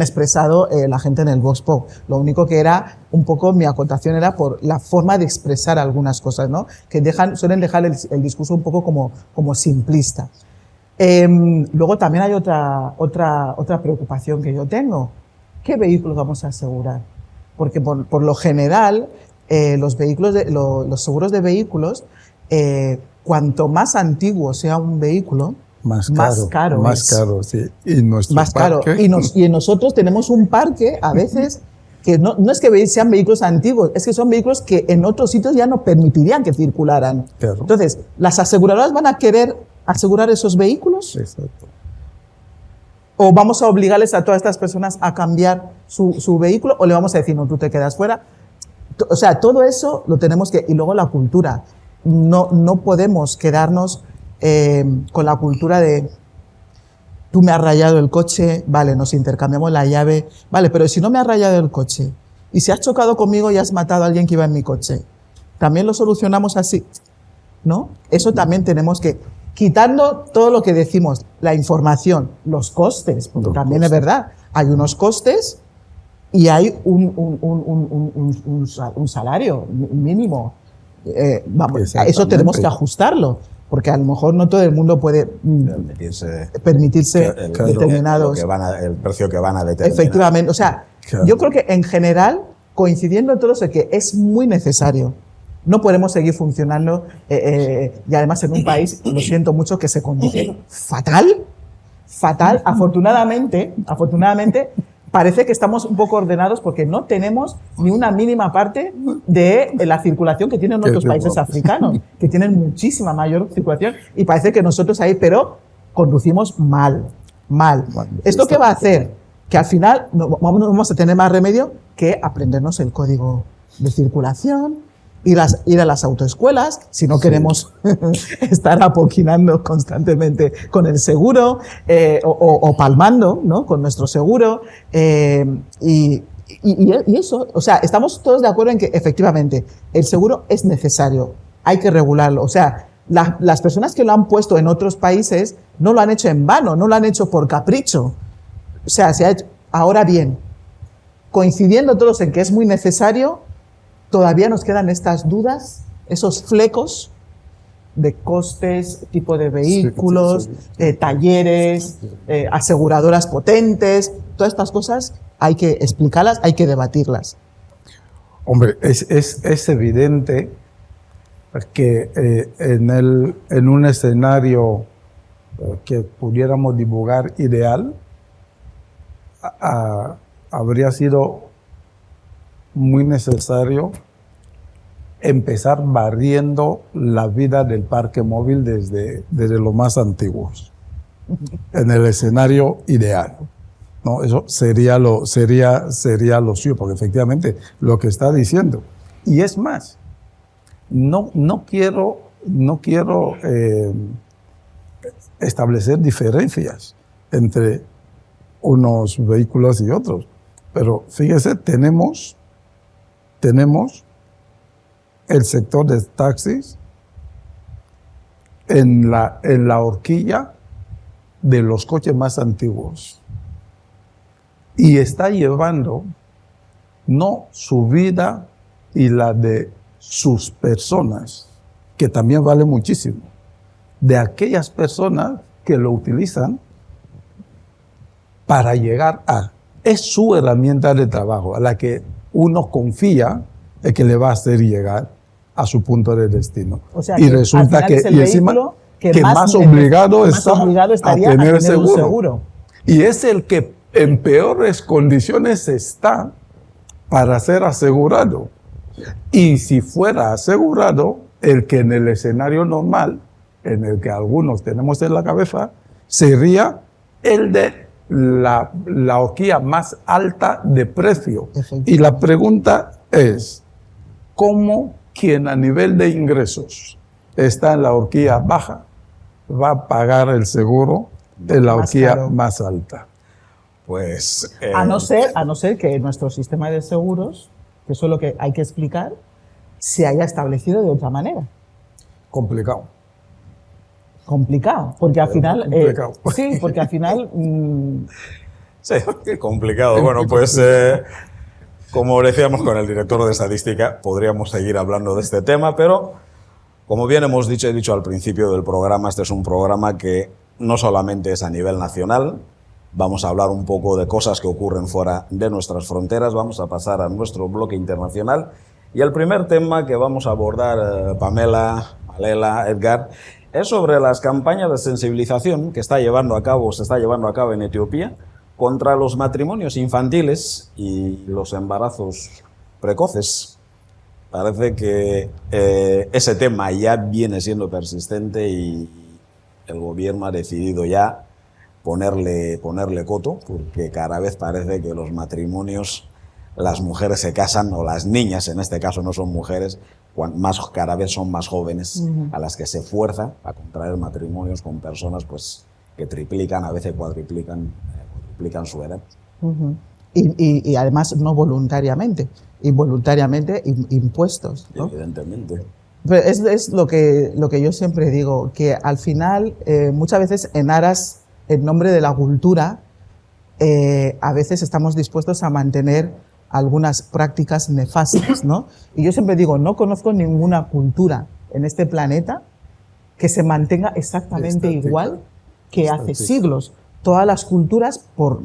expresado la gente en el Vox Pop. Lo único que era un poco, mi acotación era por la forma de expresar algunas cosas, ¿no? Que suelen dejar el discurso un poco como simplista. Luego también hay otra preocupación que yo tengo. ¿Qué vehículos vamos a asegurar? Porque por lo general, los seguros de vehículos, cuanto más antiguo sea un vehículo, más caro. Más caro, sí. Y nuestro más parque, caro. Y nosotros tenemos un parque, a veces, que no es que sean vehículos antiguos, es que son vehículos que en otros sitios ya no permitirían que circularan. Claro. Entonces, ¿las aseguradoras van a querer asegurar esos vehículos? Exacto. ¿O vamos a obligarles a todas estas personas a cambiar su vehículo? ¿O le vamos a decir, no, tú te quedas fuera? O sea, todo eso lo tenemos que... Y luego la cultura. No podemos quedarnos con la cultura de tú me has rayado el coche, vale, nos intercambiamos la llave, vale, pero si no me has rayado el coche y si has chocado conmigo y has matado a alguien que iba en mi coche, ¿también lo solucionamos así? ¿no? Eso también tenemos que, quitando todo lo que decimos, la información, los costes, porque también es verdad, hay unos costes y hay un salario mínimo. Vamos, a eso tenemos que ajustarlo, porque a lo mejor no todo el mundo puede permitirse determinados... el precio que van a determinar. Efectivamente, o sea, yo creo que en general, coincidiendo en todo eso, que es muy necesario. No podemos seguir funcionando y además en un país, lo siento mucho, que se conduce fatal. Afortunadamente, parece que estamos un poco ordenados porque no tenemos ni una mínima parte de la circulación que tienen otros países africanos, que tienen muchísima mayor circulación y parece que nosotros ahí, pero conducimos mal. ¿Esto qué va a hacer? Que al final no vamos a tener más remedio que aprendernos el código de circulación, ir a las autoescuelas, si no queremos estar apoquinando constantemente con el seguro o palmando, ¿no?, con nuestro seguro. Y eso, o sea, estamos todos de acuerdo en que efectivamente el seguro es necesario, hay que regularlo. O sea, las personas que lo han puesto en otros países no lo han hecho en vano, no lo han hecho por capricho. O sea, se ha hecho. Ahora bien, coincidiendo todos en que es muy necesario, todavía nos quedan estas dudas, esos flecos de costes, tipo de vehículos, talleres, aseguradoras potentes, todas estas cosas hay que explicarlas, hay que debatirlas. Hombre, es evidente que en un escenario que pudiéramos divulgar ideal, habría sido muy necesario empezar barriendo la vida del parque móvil desde los más antiguos, en el escenario ideal, ¿no? Eso sería lo suyo, porque efectivamente lo que está diciendo. Y es más, no quiero establecer diferencias entre unos vehículos y otros, pero fíjese, tenemos el sector de taxis en la horquilla de los coches más antiguos y está llevando no su vida y la de sus personas, que también vale muchísimo, de aquellas personas que lo utilizan para llegar a... Es su herramienta de trabajo a la que uno confía en que le va a hacer llegar a su punto de destino. O sea, y resulta que y encima que más obligado está a tener seguro. Y es el que en peores condiciones está para ser asegurado. Y si fuera asegurado, el que en el escenario normal, en el que algunos tenemos en la cabeza, sería el de la horquilla más alta de precio. Y la pregunta es, ¿cómo quien a nivel de ingresos está en la horquilla baja va a pagar el seguro en la horquilla más alta? Pues a no ser que nuestro sistema de seguros, que eso es lo que hay que explicar, se haya establecido de otra manera. Complicado, porque al final... complicado. Sí, porque al final... Sí, qué complicado. Bueno, pues como decíamos con el director de estadística, podríamos seguir hablando de este tema, pero como bien hemos dicho, he dicho al principio del programa, este es un programa que no solamente es a nivel nacional, vamos a hablar un poco de cosas que ocurren fuera de nuestras fronteras, vamos a pasar a nuestro bloque internacional y el primer tema que vamos a abordar, Pamela, Malela, Edgar, es sobre las campañas de sensibilización que se está llevando a cabo en Etiopía contra los matrimonios infantiles y los embarazos precoces. Parece que ese tema ya viene siendo persistente y el gobierno ha decidido ya ponerle coto, porque cada vez parece que los matrimonios, las mujeres se casan, o las niñas en este caso no son mujeres, cada vez son más jóvenes a las que se fuerza a contraer matrimonios con personas pues que triplican, a veces cuadriplican su edad. Y además no voluntariamente, involuntariamente impuestos, ¿no? Evidentemente. Pero es lo que yo siempre digo, que al final, muchas veces en nombre de la cultura, a veces estamos dispuestos a mantener algunas prácticas nefastas, ¿no? Y yo siempre digo, no conozco ninguna cultura en este planeta que se mantenga exactamente igual que hace siglos. Todas las culturas, por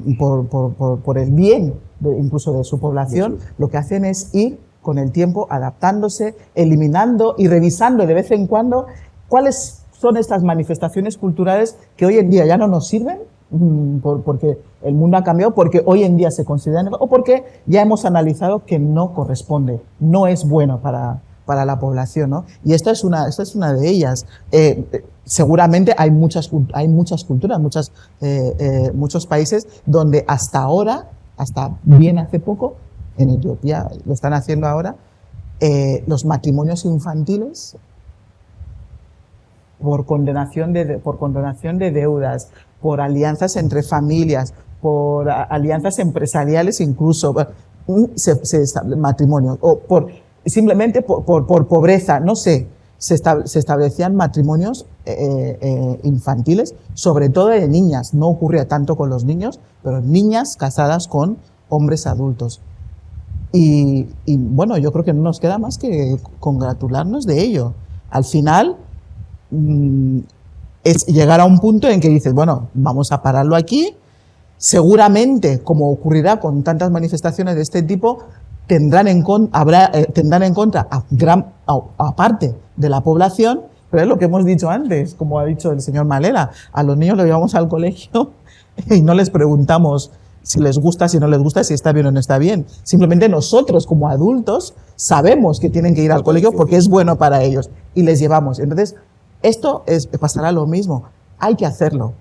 el bien incluso de su población, lo que hacen es ir con el tiempo adaptándose, eliminando y revisando de vez en cuando cuáles son estas manifestaciones culturales que hoy en día ya no nos sirven, porque el mundo ha cambiado, porque hoy en día se consideran, o porque ya hemos analizado que no corresponde, no es bueno para la población, ¿no? Y esta es una de ellas. Seguramente hay muchas culturas, muchos países donde hasta ahora, hasta bien hace poco, en Etiopía lo están haciendo ahora, los matrimonios infantiles por condonación de deudas, por alianzas entre familias, por alianzas empresariales incluso, matrimonios, o simplemente por pobreza, no sé, se establecían matrimonios infantiles, sobre todo de niñas. No ocurría tanto con los niños, pero niñas casadas con hombres adultos. Y bueno, yo creo que no nos queda más que congratularnos de ello. Al final, es llegar a un punto en que dices, bueno, vamos a pararlo aquí. Seguramente, como ocurrirá con tantas manifestaciones de este tipo, tendrán en contra a parte de la población, pero es lo que hemos dicho antes, como ha dicho el señor Malela, a los niños los llevamos al colegio y no les preguntamos si les gusta, si no les gusta, si está bien o no está bien. Simplemente nosotros como adultos sabemos que tienen que ir al colegio porque es bueno para ellos y les llevamos. Entonces, pasará lo mismo. Hay que hacerlo,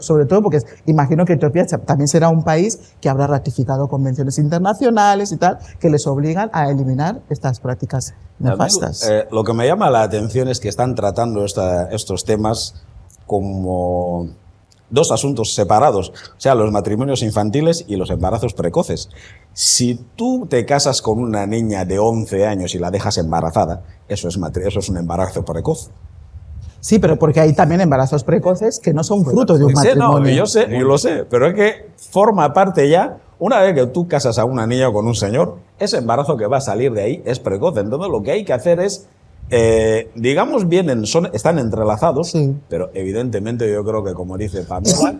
sobre todo porque imagino que Etiopía también será un país que habrá ratificado convenciones internacionales y tal, que les obligan a eliminar estas prácticas nefastas. Lo que me llama la atención es que están tratando estos temas como dos asuntos separados, o sea, los matrimonios infantiles y los embarazos precoces. Si tú te casas con una niña de 11 años y la dejas embarazada, eso es un embarazo precoz. Sí, pero porque hay también embarazos precoces que no son fruto de un matrimonio. No, yo lo sé, pero es que forma parte ya, una vez que tú casas a una niña con un señor, ese embarazo que va a salir de ahí es precoz. Entonces lo que hay que hacer es, digamos, están entrelazados, sí, pero evidentemente yo creo que, como dice Pamela,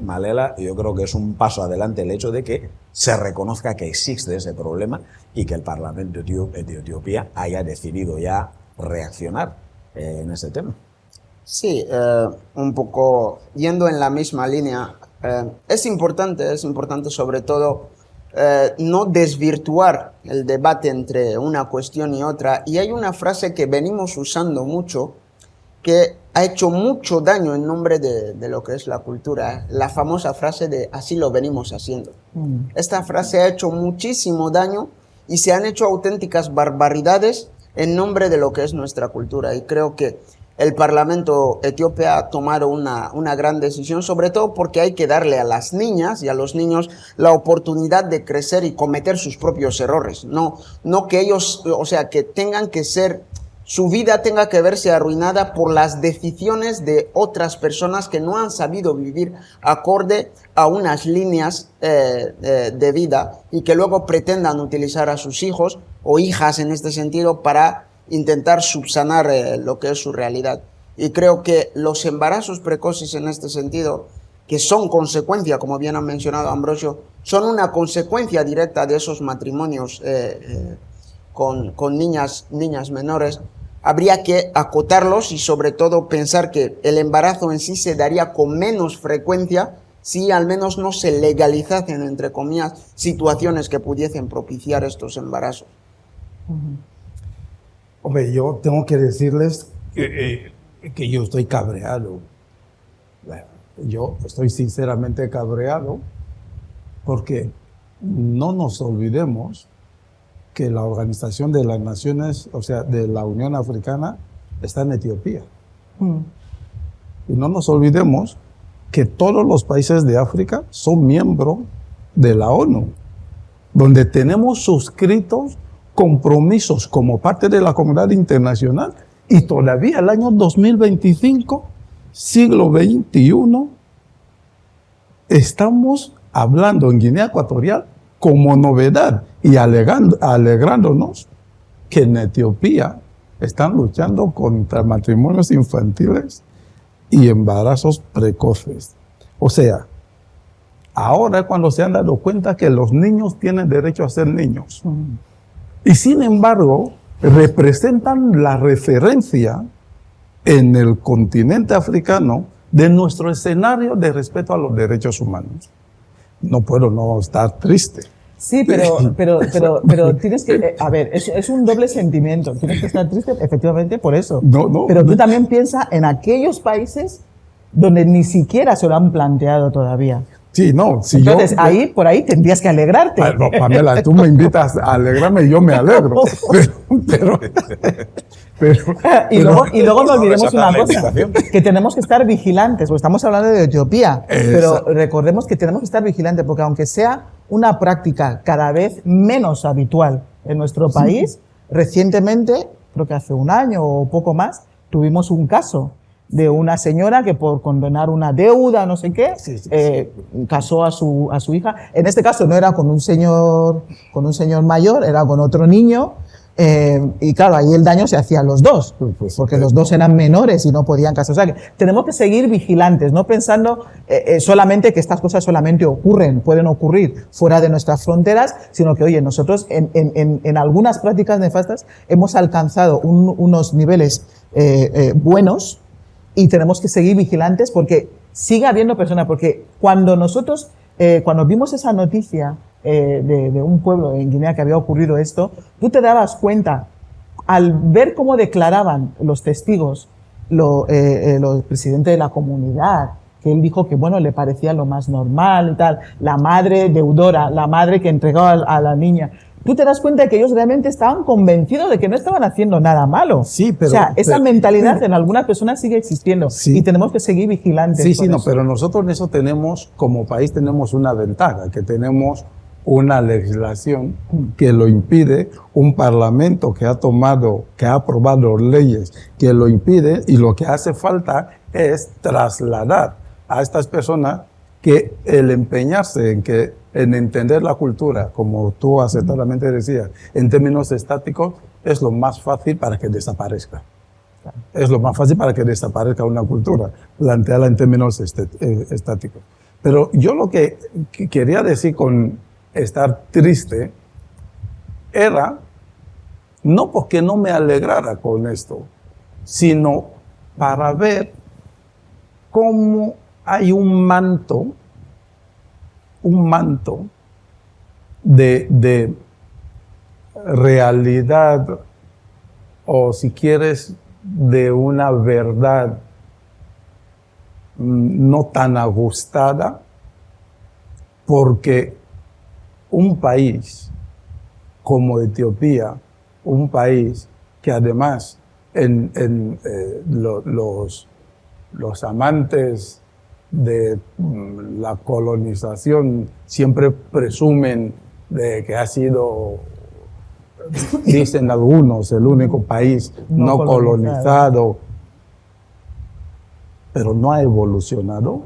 Malela, yo creo que es un paso adelante el hecho de que se reconozca que existe ese problema y que el Parlamento de Etiopía haya decidido ya reaccionar en ese tema. Sí, un poco yendo en la misma línea, es importante sobre todo no desvirtuar el debate entre una cuestión y otra. Y hay una frase que venimos usando mucho, que ha hecho mucho daño en nombre de lo que es la cultura, la famosa frase de así lo venimos haciendo. Esta frase ha hecho muchísimo daño y se han hecho auténticas barbaridades en nombre de lo que es nuestra cultura. Y creo que el Parlamento etíope ha tomado una gran decisión, sobre todo porque hay que darle a las niñas y a los niños la oportunidad de crecer y cometer sus propios errores. No que ellos, o sea, que tengan que ser, su vida tenga que verse arruinada por las decisiones de otras personas que no han sabido vivir acorde a unas líneas de vida y que luego pretendan utilizar a sus hijos o hijas en este sentido para intentar subsanar lo que es su realidad. Y creo que los embarazos precoces en este sentido, que son consecuencia, como bien ha mencionado Ambrosio, son una consecuencia directa de esos matrimonios con niñas menores. Habría que acotarlos y sobre todo pensar que el embarazo en sí se daría con menos frecuencia si al menos no se legalizasen, entre comillas, situaciones que pudiesen propiciar estos embarazos. Hombre, yo tengo que decirles que yo estoy cabreado. Yo estoy sinceramente cabreado porque no nos olvidemos que la Organización de las Naciones, o sea, de la Unión Africana, está en Etiopía. Y no nos olvidemos que todos los países de África son miembros de la ONU, donde tenemos suscritos compromisos como parte de la comunidad internacional y todavía el año 2025, siglo XXI, estamos hablando en Guinea Ecuatorial como novedad y alegrándonos que en Etiopía están luchando contra matrimonios infantiles y embarazos precoces. O sea, ahora es cuando se han dado cuenta que los niños tienen derecho a ser niños. Y sin embargo, representan la referencia en el continente africano de nuestro escenario de respeto a los derechos humanos. No puedo no estar triste. Sí, pero tienes que, a ver, es un doble sentimiento. Tienes que estar triste, efectivamente, por eso. Pero tú también piensas en aquellos países donde ni siquiera se lo han planteado todavía. Sí, no. Si entonces, por ahí tendrías que alegrarte. No, Pamela, tú me invitas a alegrarme y yo me alegro. Y luego no olvidemos una cosa, que tenemos que estar vigilantes, porque estamos hablando de Etiopía, pero recordemos que tenemos que estar vigilantes, porque aunque sea una práctica cada vez menos habitual en nuestro país, recientemente, creo que hace un año o poco más, tuvimos un caso de una señora que por condonar una deuda, no sé qué, casó a su hija. En este caso no era con un señor mayor, era con otro niño. Y claro, ahí el daño se hacía a los dos, porque los dos eran menores y no podían casarse. O sea, que tenemos que seguir vigilantes, no pensando solamente que estas cosas solamente pueden ocurrir fuera de nuestras fronteras, sino que, oye, nosotros en algunas prácticas nefastas hemos alcanzado unos niveles buenos y tenemos que seguir vigilantes porque sigue habiendo personas, porque cuando nosotros, cuando vimos esa noticia, de un pueblo en Guinea que había ocurrido esto, tú te dabas cuenta, al ver cómo declaraban los testigos, los presidentes de la comunidad, que él dijo que, bueno, le parecía lo más normal y tal, la madre deudora, la madre que entregaba a la niña, tú te das cuenta de que ellos realmente estaban convencidos de que no estaban haciendo nada malo. Sí, pero, o sea, esa mentalidad en algunas personas sigue existiendo y tenemos que seguir vigilantes. Sí, no, pero nosotros en eso tenemos, como país, tenemos una ventaja, que tenemos una legislación que lo impide, un parlamento que ha aprobado leyes que lo impide, y lo que hace falta es trasladar a estas personas que el empeñarse en entender la cultura, como tú acertadamente decías, en términos estáticos, es lo más fácil para que desaparezca. Es lo más fácil para que desaparezca una cultura, plantearla en términos estáticos. Pero yo lo que quería decir con estar triste era no porque no me alegrara con esto, sino para ver cómo hay un manto de realidad, o si quieres, de una verdad no tan ajustada, porque un país como Etiopía, un país que además los amantes de la colonización siempre presumen de que ha sido, dicen algunos, el único país no colonizado, pero no ha evolucionado.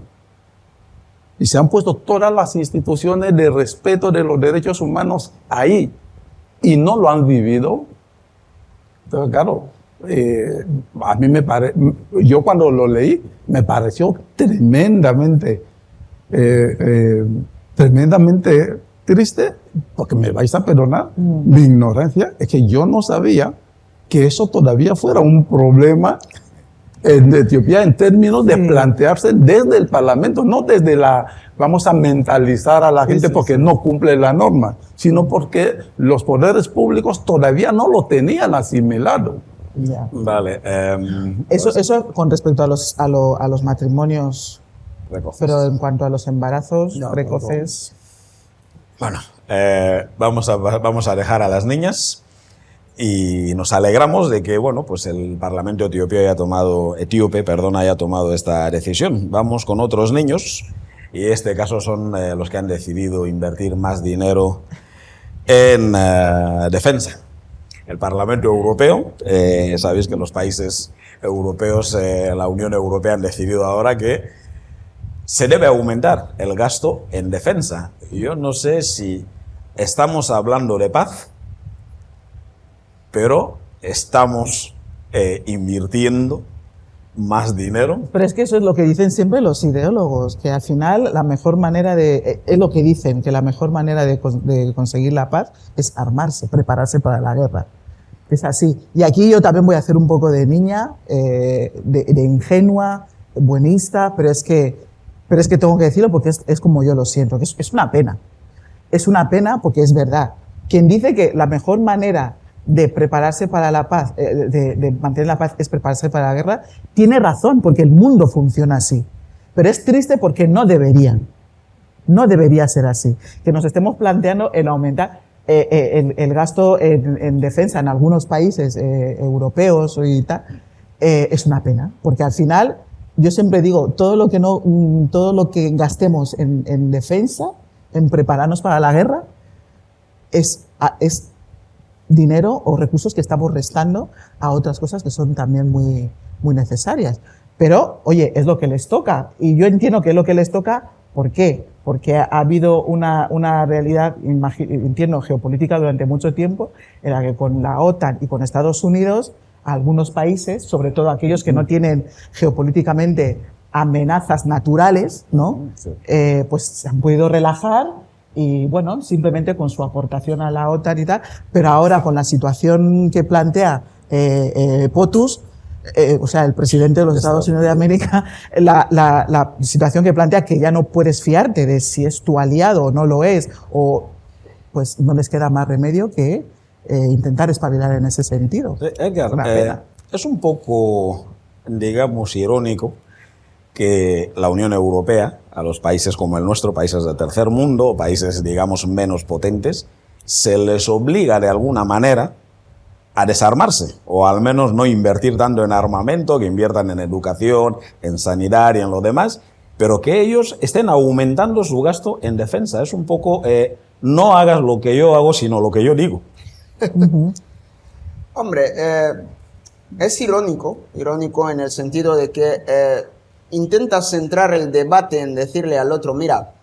Y se han puesto todas las instituciones de respeto de los derechos humanos ahí y no lo han vivido. Entonces, claro, a mí yo cuando lo leí me pareció tremendamente triste, porque me vais a perdonar mi ignorancia, es que yo no sabía que eso todavía fuera un problema en Etiopía en términos de plantearse desde el Parlamento, no desde vamos a mentalizar a la gente porque no cumple la norma, sino porque los poderes públicos todavía no lo tenían asimilado. Ya. Vale. Eso con respecto a los matrimonios precoces. Pero en cuanto a los embarazos precoces... Bueno, vamos a dejar a las niñas. Y nos alegramos de que, bueno, pues el Parlamento etíope haya tomado esta decisión. Vamos con otros niños, y en este caso son los que han decidido invertir más dinero en defensa. el Parlamento Europeo. Sabéis que los países europeos, la Unión Europea han decidido ahora que se debe aumentar el gasto en defensa. Yo no sé si estamos hablando de paz, pero estamos invirtiendo más dinero. Pero es que eso es lo que dicen siempre los ideólogos, que al final la mejor manera es lo que dicen, que la mejor manera de conseguir la paz es armarse, prepararse para la guerra. Es así. Y aquí yo también voy a hacer un poco de niña, de ingenua, buenista, pero es que tengo que decirlo porque es como yo lo siento, que es una pena. Es una pena porque es verdad. Quien dice que la mejor manera de prepararse para la paz, de mantener la paz es prepararse para la guerra, tiene razón, porque el mundo funciona así. Pero es triste porque no deberían. No debería ser así. Que nos estemos planteando el aumentar el gasto en defensa en algunos países europeos y tal, es una pena. Porque al final, yo siempre digo, todo lo que gastemos en defensa, en prepararnos para la guerra, es dinero o recursos que estamos restando a otras cosas que son también muy, muy necesarias. Pero, oye, es lo que les toca. Y yo entiendo que es lo que les toca. ¿Por qué? Porque ha habido una realidad, entiendo, geopolítica durante mucho tiempo, en la que con la OTAN y con Estados Unidos, algunos países, sobre todo aquellos que no tienen geopolíticamente amenazas naturales, ¿no? Pues se han podido relajar y, bueno, simplemente con su aportación a la OTAN y tal, pero ahora con la situación que plantea POTUS, o sea, el presidente de los Estados Unidos de América, la situación que plantea que ya no puedes fiarte de si es tu aliado o no lo es, o pues no les queda más remedio que intentar espabilar en ese sentido. Edgar, es un poco, digamos, irónico que la Unión Europea, a los países como el nuestro, países de tercer mundo, países, digamos, menos potentes, se les obliga de alguna manera a desarmarse, o al menos no invertir tanto en armamento, que inviertan en educación, en sanidad y en lo demás, pero que ellos estén aumentando su gasto en defensa. Es un poco, no hagas lo que yo hago, sino lo que yo digo. Hombre, es irónico en el sentido de que intentas centrar el debate en decirle al otro, mira,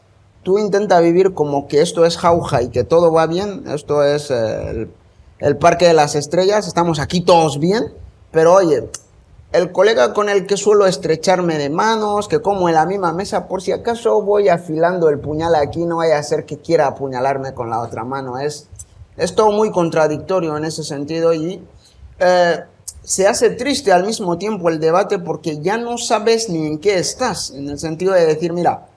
tú intenta vivir como que esto es jauja y que todo va bien, esto es el Parque de las Estrellas, estamos aquí todos bien, pero oye, el colega con el que suelo estrecharme de manos, que como en la misma mesa, por si acaso voy afilando el puñal aquí, no vaya a ser que quiera apuñalarme con la otra mano. Es todo muy contradictorio en ese sentido y se hace triste al mismo tiempo el debate porque ya no sabes ni en qué estás, en el sentido de decir, mira,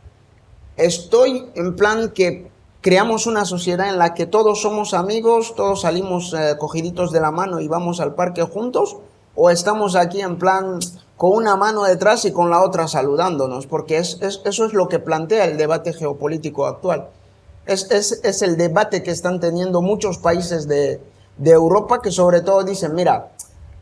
estoy en plan que creamos una sociedad en la que todos somos amigos, todos salimos cogiditos de la mano y vamos al parque juntos, o estamos aquí en plan con una mano detrás y con la otra saludándonos, porque eso es lo que plantea el debate geopolítico actual. Es el debate que están teniendo muchos países de Europa que sobre todo dicen, mira,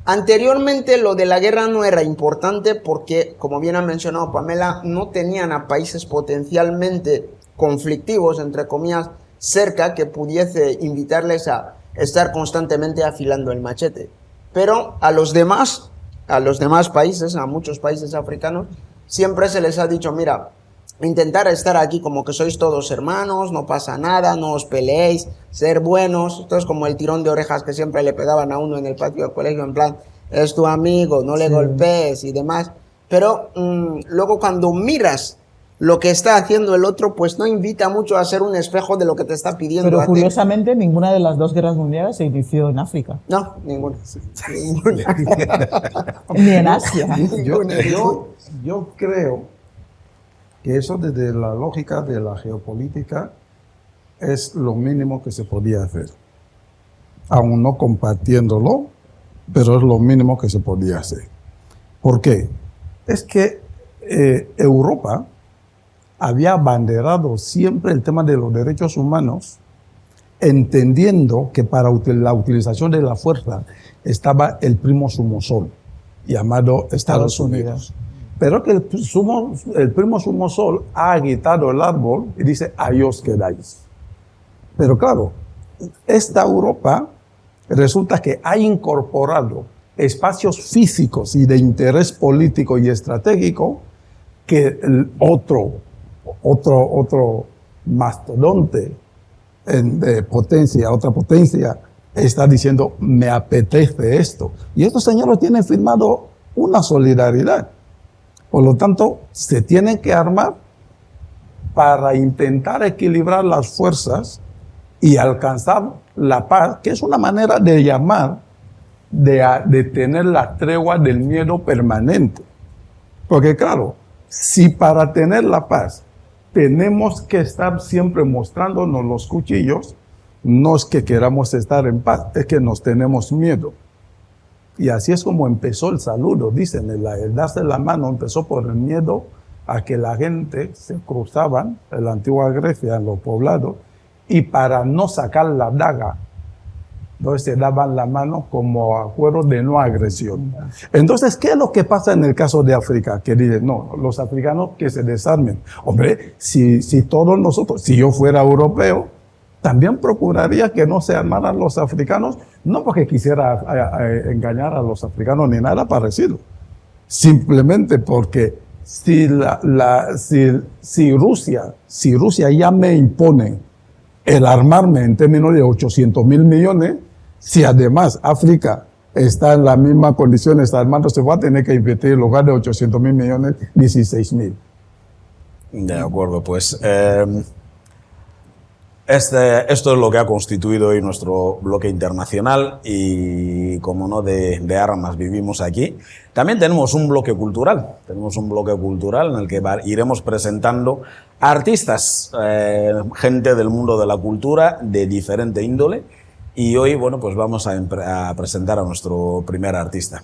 anteriormente lo de la guerra no era importante porque, como bien ha mencionado Pamela, no tenían a países potencialmente conflictivos, entre comillas, cerca que pudiese invitarles a estar constantemente afilando el machete. Pero a los demás países, a muchos países africanos, siempre se les ha dicho, mira, intentar estar aquí como que sois todos hermanos, no pasa nada, no os peleéis, ser buenos. Esto es como el tirón de orejas que siempre le pegaban a uno en el patio del colegio, en plan, es tu amigo, no le golpees y demás. Pero luego cuando miras lo que está haciendo el otro, pues no invita mucho a ser un espejo de lo que te está pidiendo. Pero curiosamente, ninguna de las dos guerras mundiales se inició en África. No, ninguna. Ni en Asia. Yo creo que eso desde la lógica de la geopolítica es lo mínimo que se podía hacer. Aún no compartiéndolo, pero es lo mínimo que se podía hacer. ¿Por qué? Es que Europa había abanderado siempre el tema de los derechos humanos, entendiendo que para la utilización de la fuerza estaba el primo sumosol, llamado Estados Unidos. Pero que el primo sumosol ha agitado el árbol y dice, ahí os quedáis. Pero claro, esta Europa resulta que ha incorporado espacios físicos y de interés político y estratégico que el otro mastodonte de potencia, otra potencia, está diciendo, me apetece esto. Y estos señores tienen firmado una solidaridad. Por lo tanto, se tienen que armar para intentar equilibrar las fuerzas y alcanzar la paz, que es una manera de llamar, de tener la tregua del miedo permanente. Porque claro, si para tener la paz tenemos que estar siempre mostrándonos los cuchillos, no es que queramos estar en paz, es que nos tenemos miedo. Y así es como empezó el saludo, dicen, el darse la mano empezó por el miedo a que la gente se cruzaban en la antigua Grecia, en los poblados, y para no sacar la daga, entonces se daban la mano como acuerdo de no agresión. Entonces, ¿qué es lo que pasa en el caso de África? Que dicen, no, los africanos que se desarmen. Hombre, si todos nosotros, si yo fuera europeo, también procuraría que no se armaran los africanos, no porque quisiera engañar a los africanos ni nada parecido, simplemente porque si Rusia ya me impone el armarme en términos de 800.000 millones, si además África está en la misma condición, está armando, se va a tener que invertir en lugar de 800.000 millones, 16.000. De acuerdo, pues esto es lo que ha constituido hoy nuestro bloque internacional y, como no, de armas vivimos aquí. También tenemos un bloque cultural. Tenemos un bloque cultural en el que iremos presentando artistas, gente del mundo de la cultura de diferente índole. Y hoy, bueno, pues vamos a presentar a nuestro primer artista.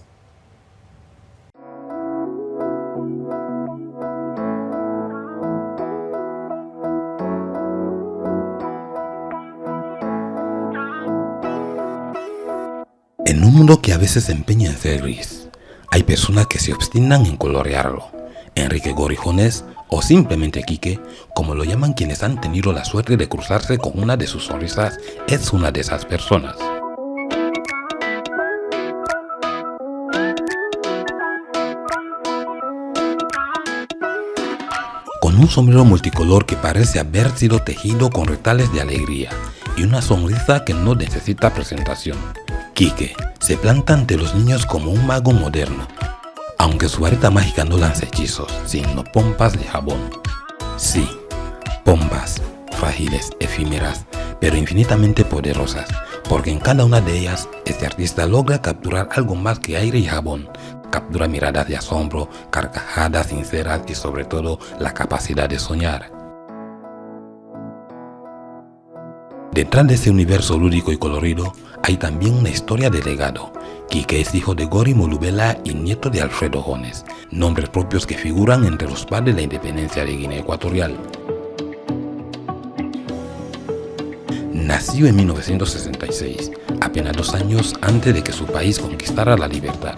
En un mundo que a veces se empeña en ser gris, hay personas que se obstinan en colorearlo. Enrique Gorijones, o simplemente Quique, como lo llaman quienes han tenido la suerte de cruzarse con una de sus sonrisas, es una de esas personas. Con un sombrero multicolor que parece haber sido tejido con retales de alegría y una sonrisa que no necesita presentación, Quique se planta ante los niños como un mago moderno, aunque su varita mágica no lanza hechizos, sino pompas de jabón. Sí, pompas, frágiles, efímeras, pero infinitamente poderosas, porque en cada una de ellas, este artista logra capturar algo más que aire y jabón. Captura miradas de asombro, carcajadas sinceras y sobre todo la capacidad de soñar. Detrás de ese universo lúdico y colorido, hay también una historia de legado. Quique es hijo de Gori Molubela y nieto de Alfredo Jones, nombres propios que figuran entre los padres de la independencia de Guinea Ecuatorial. Nació en 1966, apenas 2 años antes de que su país conquistara la libertad.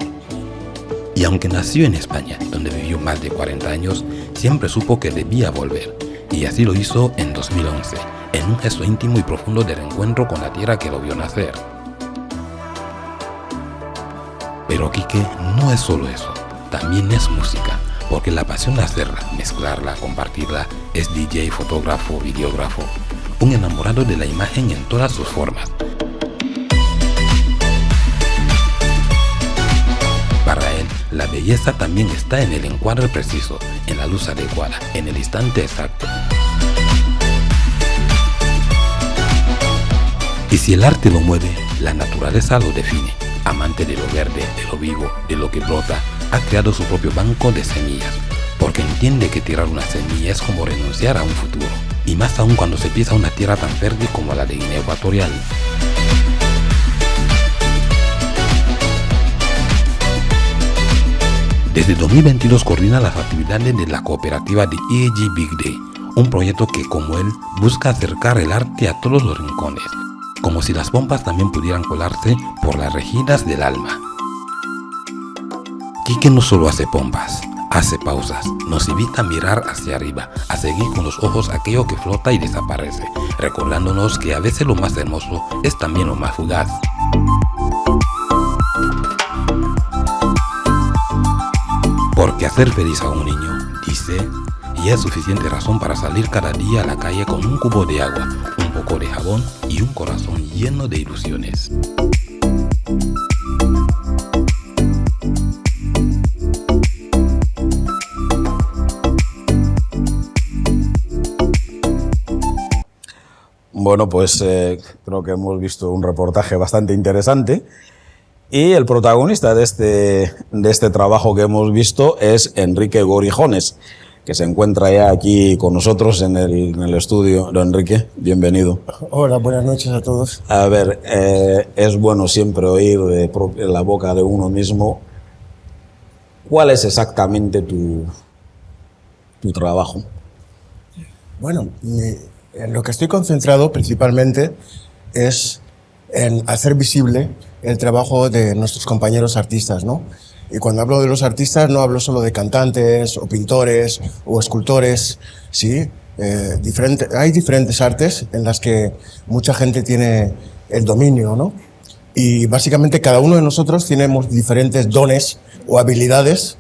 Y aunque nació en España, donde vivió más de 40 años, siempre supo que debía volver, y así lo hizo en 2011, en un gesto íntimo y profundo de reencuentro con la tierra que lo vio nacer. Pero Quique no es solo eso, también es música, porque la pasión de hacerla, mezclarla, compartirla, es DJ, fotógrafo, videógrafo, un enamorado de la imagen en todas sus formas. Para él, la belleza también está en el encuadre preciso, en la luz adecuada, en el instante exacto. Y si el arte lo mueve, la naturaleza lo define. Amante de lo verde, de lo vivo, de lo que brota, ha creado su propio banco de semillas, porque entiende que tirar una semilla es como renunciar a un futuro, y más aún cuando se pisa una tierra tan verde como la de Guinea Ecuatorial. Desde 2022 coordina las actividades de la cooperativa de EG Big Day, un proyecto que, como él, busca acercar el arte a todos los rincones, como si las pompas también pudieran colarse por las regidas del alma. Quique no solo hace pompas, hace pausas, nos invita a mirar hacia arriba, a seguir con los ojos aquello que flota y desaparece, recordándonos que a veces lo más hermoso es también lo más fugaz. Porque hacer feliz a un niño, dice, ya es suficiente razón para salir cada día a la calle con un cubo de agua, un poco de jabón y un corazón lleno de ilusiones. Bueno, pues creo que hemos visto un reportaje bastante interesante y el protagonista de este trabajo que hemos visto es Enrique Gorijones, que se encuentra ya aquí con nosotros en el estudio. Don Enrique, bienvenido. Hola, buenas noches a todos. A ver, es bueno siempre oír de la boca de uno mismo cuál es exactamente tu trabajo. Bueno, en lo que estoy concentrado principalmente es en hacer visible el trabajo de nuestros compañeros artistas, ¿no? Y cuando hablo de los artistas no hablo solo de cantantes o pintores o escultores, ¿sí? Hay diferentes artes en las que mucha gente tiene el dominio, ¿no? Y básicamente cada uno de nosotros tenemos diferentes dones o habilidades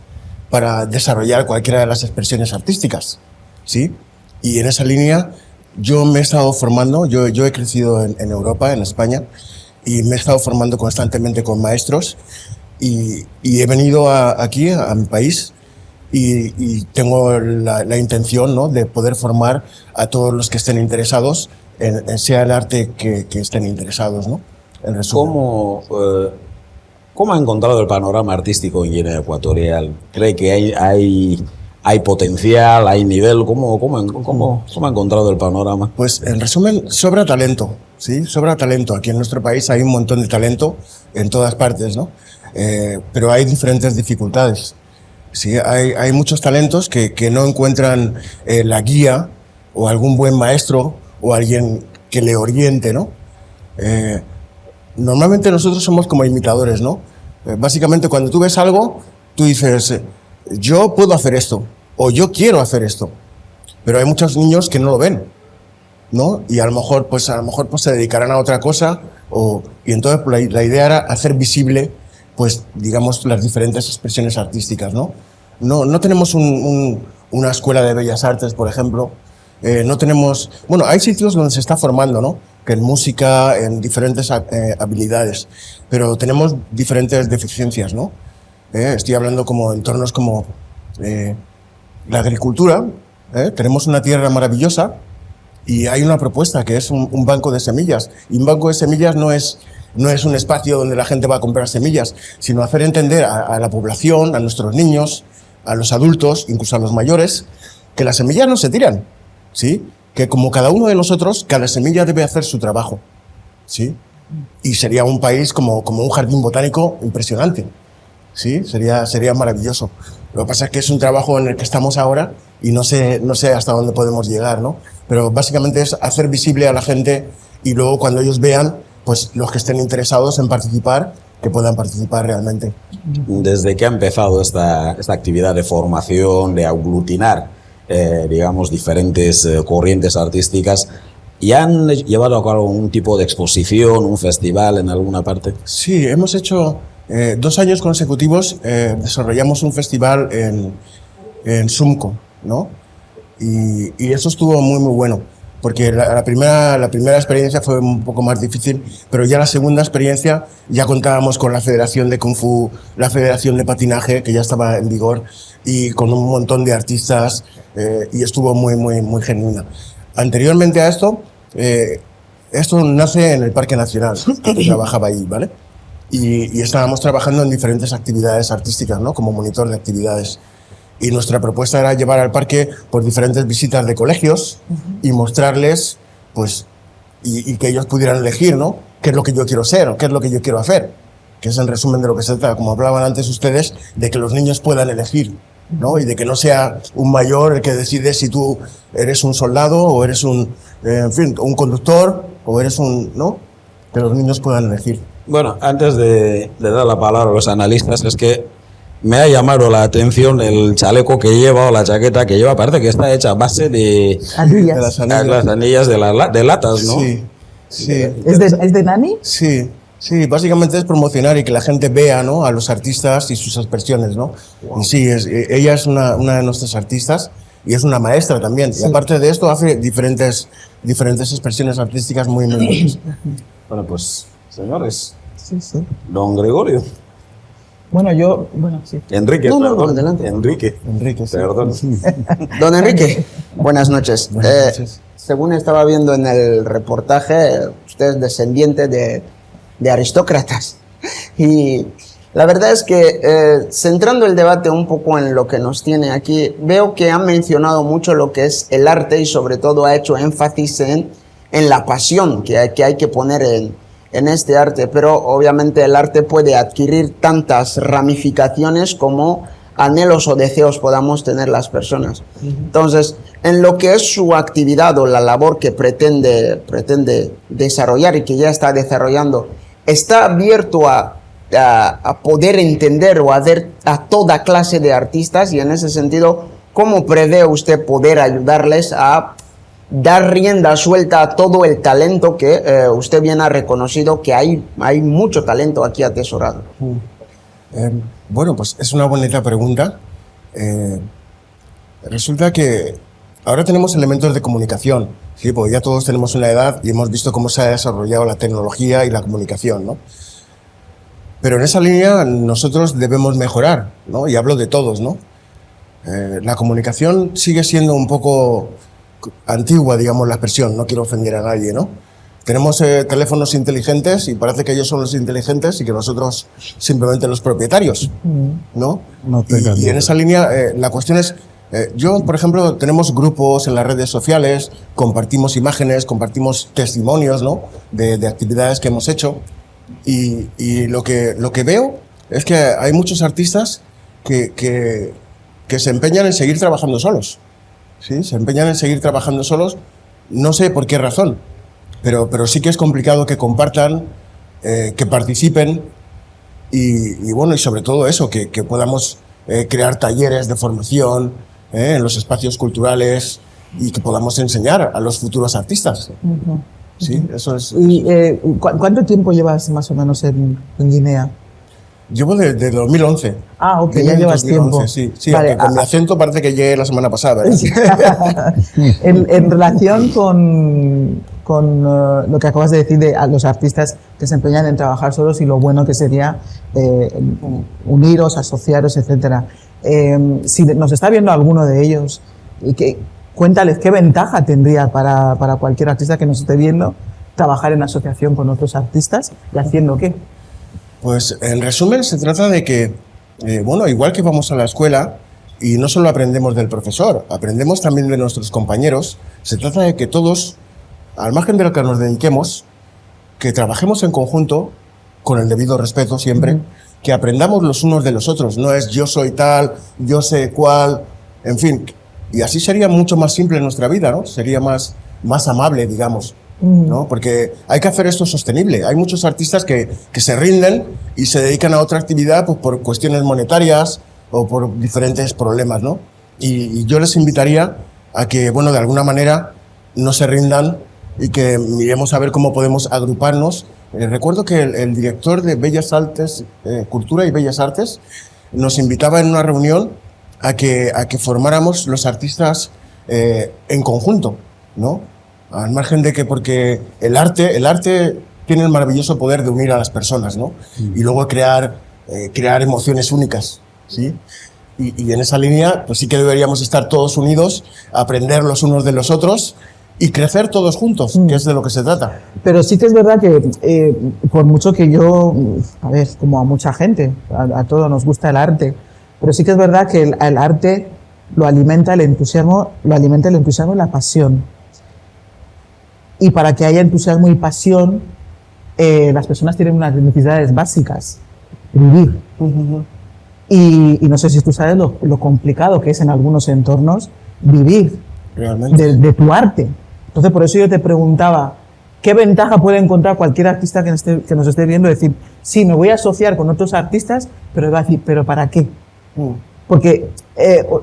para desarrollar cualquiera de las expresiones artísticas, ¿sí? Y en esa línea yo me he estado formando, yo he crecido en Europa, en España, y me he estado formando constantemente con maestros y he venido aquí, a mi país, y tengo la intención, ¿no?, de poder formar a todos los que estén interesados, sea el arte que estén interesados, ¿no? En resumen. ¿Cómo ha encontrado el panorama artístico en Guinea Ecuatorial? ¿Cree que hay potencial, hay nivel? ¿Cómo ha encontrado el panorama? Pues en resumen, sobra talento, ¿sí? Sobra talento. Aquí en nuestro país hay un montón de talento en todas partes, ¿no? Pero hay diferentes dificultades. Sí, hay muchos talentos que no encuentran la guía o algún buen maestro o alguien que le oriente, ¿no? Normalmente nosotros somos como imitadores, ¿no? Básicamente cuando tú ves algo, tú dices, yo puedo hacer esto o yo quiero hacer esto, pero hay muchos niños que no lo ven, ¿no? Y a lo mejor se dedicarán a otra cosa y entonces la idea era hacer visible, pues, digamos, las diferentes expresiones artísticas, ¿no? No tenemos una escuela de bellas artes, por ejemplo. No tenemos... Bueno, hay sitios donde se está formando, ¿no? Que en música, en diferentes habilidades, pero tenemos diferentes deficiencias, ¿no? Estoy hablando como entornos como la agricultura. Tenemos una tierra maravillosa y hay una propuesta que es un banco de semillas. Y un banco de semillas no es un espacio donde la gente va a comprar semillas, sino hacer entender a la población, a nuestros niños, a los adultos, incluso a los mayores, que las semillas no se tiran, ¿sí? Que como cada uno de nosotros, cada semilla debe hacer su trabajo, ¿sí? Y sería un país como un jardín botánico impresionante, ¿sí? Sería maravilloso. Lo que pasa es que es un trabajo en el que estamos ahora y no sé hasta dónde podemos llegar, ¿no? Pero básicamente es hacer visible a la gente y luego cuando ellos vean, pues los que estén interesados en participar, que puedan participar realmente. Desde que ha empezado esta actividad de formación, de aglutinar, digamos, diferentes corrientes artísticas, ¿y han llevado a cabo un tipo de exposición, un festival en alguna parte? Sí, hemos hecho 2 años consecutivos, desarrollamos un festival en Sumco, ¿no? Y eso estuvo muy, muy bueno. Porque la primera experiencia fue un poco más difícil, pero ya la segunda experiencia ya contábamos con la Federación de Kung Fu, la Federación de Patinaje, que ya estaba en vigor, y con un montón de artistas, y estuvo muy, muy, muy genuina. Anteriormente a esto nace en el Parque Nacional, que trabajaba ahí, ¿vale? Y estábamos trabajando en diferentes actividades artísticas, ¿no? Como monitor de actividades. Y nuestra propuesta era llevar al parque por diferentes visitas de colegios y mostrarles, pues, y que ellos pudieran elegir, ¿no? ¿Qué es lo que yo quiero ser o qué es lo que yo quiero hacer? Que es el resumen de lo que se trata, como hablaban antes ustedes, de que los niños puedan elegir, ¿no? Y de que no sea un mayor el que decide si tú eres un soldado o eres un conductor o eres ¿no? Que los niños puedan elegir. Bueno, antes de dar la palabra a los analistas, es que me ha llamado la atención el chaleco que lleva o la chaqueta que lleva. Parece que está hecha a base de anillas. Las anillas de latas, ¿no? Sí, sí. ¿Es de Nani? Sí. Sí, básicamente es promocionar y que la gente vea, ¿no?, a los artistas y sus expresiones, ¿no? Y sí, ella es una de nuestras artistas y es una maestra también. Sí. Y aparte de esto hace diferentes expresiones artísticas muy buenas. Bueno, pues, señores, Sí, sí. don Gregorio. Bueno, sí. Enrique, No, perdón. adelante. Enrique, sí. perdón. Don Enrique, buenas noches. Según estaba viendo en el reportaje, usted es descendiente de aristócratas. Y la verdad es que, centrando el debate un poco en lo que nos tiene aquí, veo que han mencionado mucho lo que es el arte y sobre todo ha hecho énfasis en la pasión que hay que poner en este arte, pero obviamente el arte puede adquirir tantas ramificaciones como anhelos o deseos podamos tener las personas. Entonces, en lo que es su actividad o la labor que pretende desarrollar y que ya está desarrollando, ¿está abierto a poder entender o a ver a toda clase de artistas? Y en ese sentido, ¿cómo prevé usted poder ayudarles a dar rienda suelta a todo el talento que usted bien ha reconocido que hay mucho talento aquí atesorado? Bueno, pues es una bonita pregunta. Resulta que ahora tenemos elementos de comunicación, ¿sí? Porque ya todos tenemos una edad y hemos visto cómo se ha desarrollado la tecnología y la comunicación, ¿no? Pero en esa línea nosotros debemos mejorar, ¿no? Y hablo de todos, ¿no? La comunicación sigue siendo un poco antigua, digamos, la expresión, no quiero ofender a nadie, ¿no? Tenemos teléfonos inteligentes y parece que ellos son los inteligentes y que nosotros simplemente los propietarios, ¿no? Y en esa línea la cuestión es, yo, por ejemplo, tenemos grupos en las redes sociales, compartimos imágenes, compartimos testimonios, ¿no?, de actividades que hemos hecho y lo que veo es que hay muchos artistas que se empeñan en seguir trabajando solos. ¿Sí? Se empeñan en seguir trabajando solos, no sé por qué razón, pero sí que es complicado que compartan, que participen y bueno, y sobre todo eso, que podamos crear talleres de formación en los espacios culturales y que podamos enseñar a los futuros artistas. Sí, eso es. ¿Y cuánto tiempo llevas más o menos en Guinea? Llevo desde 2011. Ah, ok, ya llevas 2011, tiempo. Sí, vale, con mi acento parece que llegué la semana pasada. En relación con lo que acabas de decir de a los artistas que se empeñan en trabajar solos y lo bueno que sería uniros, asociaros, etc. Si nos está viendo alguno de ellos, cuéntales qué ventaja tendría para cualquier artista que nos esté viendo trabajar en asociación con otros artistas y haciendo qué. Pues en resumen se trata de que, bueno, igual que vamos a la escuela y no solo aprendemos del profesor, aprendemos también de nuestros compañeros, se trata de que todos, al margen de lo que nos dediquemos, que trabajemos en conjunto, con el debido respeto siempre, que aprendamos los unos de los otros, no es yo soy tal, yo sé cuál, en fin, y así sería mucho más simple nuestra vida, ¿no? Sería más amable, digamos. ¿No? Porque hay que hacer esto sostenible. Hay muchos artistas que se rinden y se dedican a otra actividad pues, por cuestiones monetarias o por diferentes problemas, ¿no? Y yo les invitaría a que, bueno, de alguna manera no se rindan y que miremos a ver cómo podemos agruparnos. Recuerdo que el director de Bellas Artes, Cultura y Bellas Artes, nos invitaba en una reunión a que formáramos los artistas en conjunto, ¿no? Al margen de que, porque el arte tiene el maravilloso poder de unir a las personas, ¿no? Y luego crear emociones únicas, ¿sí? Y en esa línea, pues sí que deberíamos estar todos unidos, aprender los unos de los otros y crecer todos juntos, que es de lo que se trata. Pero sí que es verdad que, por mucho que yo, a ver, como a mucha gente, a todos nos gusta el arte, pero sí que es verdad que el arte lo alimenta el entusiasmo y la pasión. Y para que haya entusiasmo y pasión, las personas tienen unas necesidades básicas, vivir. Y no sé si tú sabes lo complicado que es en algunos entornos vivir de tu arte. Entonces, por eso yo te preguntaba, ¿qué ventaja puede encontrar cualquier artista que nos esté viendo? Decir, sí, me voy a asociar con otros artistas, pero va a decir, ¿pero para qué? Porque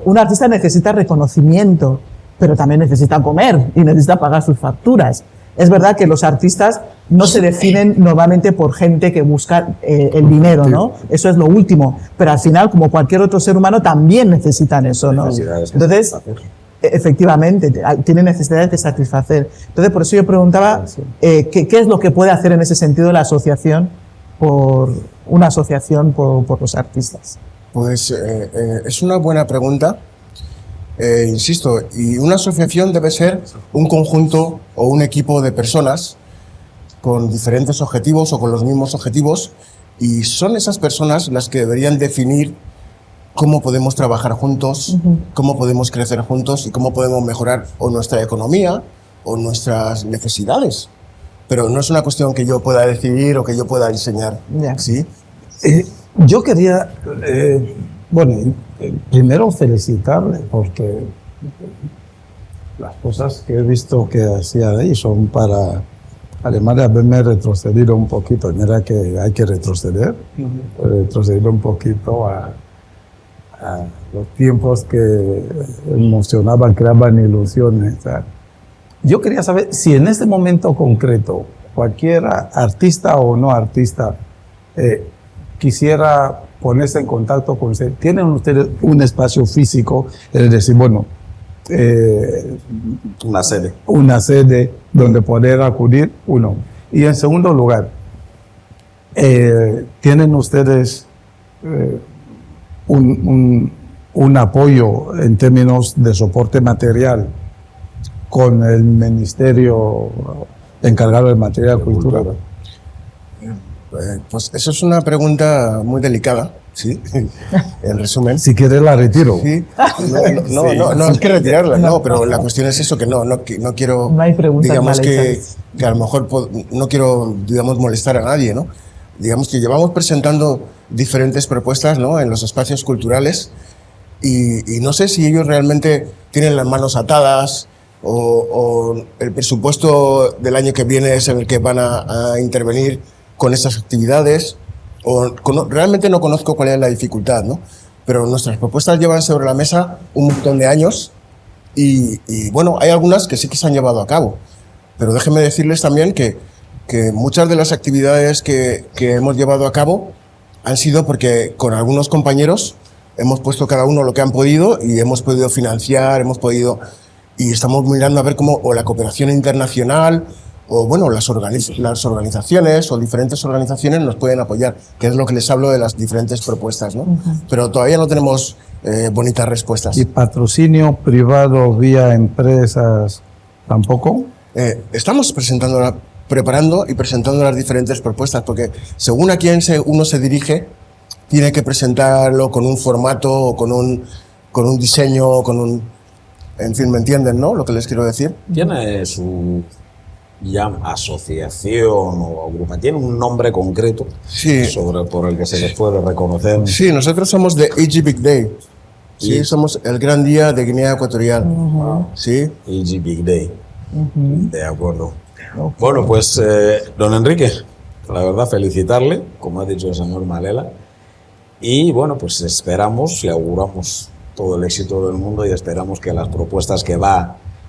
un artista necesita reconocimiento, pero también necesita comer y necesita pagar sus facturas. Es verdad que los artistas no se definen normalmente por gente que busca el dinero, ¿no? Eso es lo último. Pero al final, como cualquier otro ser humano, también necesitan eso, ¿no? Entonces, efectivamente, tienen necesidades de satisfacer. Entonces, por eso yo preguntaba, ¿qué es lo que puede hacer en ese sentido la asociación por los artistas? Pues es una buena pregunta. Insisto, y una asociación debe ser un conjunto o un equipo de personas con diferentes objetivos o con los mismos objetivos, y son esas personas las que deberían definir cómo podemos trabajar juntos, cómo podemos crecer juntos y cómo podemos mejorar o nuestra economía o nuestras necesidades. Pero no es una cuestión que yo pueda decidir o que yo pueda diseñar. ¿Sí? Yo quería, primero felicitarle porque las cosas que he visto que hacía ahí son para, además de haberme retrocedido un poquito, mira que hay que retroceder un poquito a los tiempos que emocionaban, creaban ilusiones. Yo quería saber si en este momento concreto, cualquiera, artista o no artista, quisiera ponerse en contacto con usted. ¿Tienen ustedes un espacio físico? Es decir, una sede donde poder acudir, uno. Y en segundo lugar, ¿tienen ustedes un apoyo en términos de soporte material con el ministerio encargado del material cultural? Pues eso es una pregunta muy delicada, ¿sí? En resumen. Si quieres la retiro. Sí. No hay que retirarla, no, pero la cuestión es eso, que no quiero, no hay preguntas digamos que mal a lo mejor no quiero, digamos, molestar a nadie, ¿no? Digamos que llevamos presentando diferentes propuestas, ¿no?, en los espacios culturales, y no sé si ellos realmente tienen las manos atadas o el presupuesto del año que viene es en el que van a intervenir con esas actividades, realmente no conozco cuál es la dificultad, ¿no? Pero nuestras propuestas llevan sobre la mesa un montón de años y bueno, hay algunas que sí que se han llevado a cabo, pero déjenme decirles también que muchas de las actividades que hemos llevado a cabo han sido porque con algunos compañeros hemos puesto cada uno lo que han podido y hemos podido financiar, y estamos mirando a ver cómo o la cooperación internacional o bueno, las organizaciones o diferentes organizaciones nos pueden apoyar, que es lo que les hablo de las diferentes propuestas, ¿no? Pero todavía no tenemos bonitas respuestas. ¿Y patrocinio privado vía empresas tampoco? Estamos preparando y presentando las diferentes propuestas, porque según a quién uno se dirige, tiene que presentarlo con un formato, o con un diseño, en fin, ¿me entienden, no? Lo que les quiero decir. Tiene su asociación o grupo, tiene un nombre concreto, sí, por el que se les puede reconocer. Sí, nosotros somos de EG Big Day. Sí, somos el gran día de Guinea Ecuatorial. Sí. EG Big Day. De acuerdo. Bueno, pues, don Enrique, la verdad, felicitarle, como ha dicho el señor Malela. Y bueno, pues esperamos y auguramos todo el éxito del mundo y esperamos que las propuestas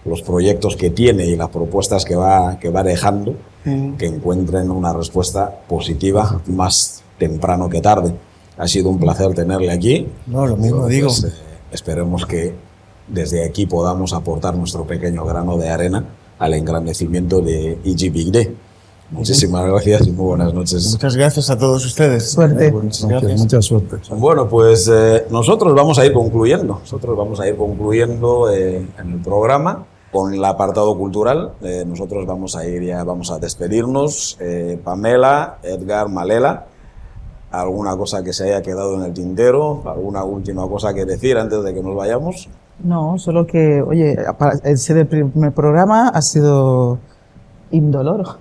los proyectos que tiene y las propuestas que va dejando, que encuentren una respuesta positiva más temprano que tarde. Ha sido un placer tenerle aquí. No, lo mismo digo. Esperemos que desde aquí podamos aportar nuestro pequeño grano de arena al engrandecimiento de EG Big Day. Muchísimas gracias y muy buenas noches. Muchas gracias a todos ustedes. Suerte. Mucha suerte. Bueno, pues nosotros vamos a ir concluyendo. En el programa con el apartado cultural. Nosotros vamos a despedirnos. Pamela, Edgar, Malela, ¿alguna cosa que se haya quedado en el tintero? ¿Alguna última cosa que decir antes de que nos vayamos? No, solo que, oye, el primer programa ha sido indoloro.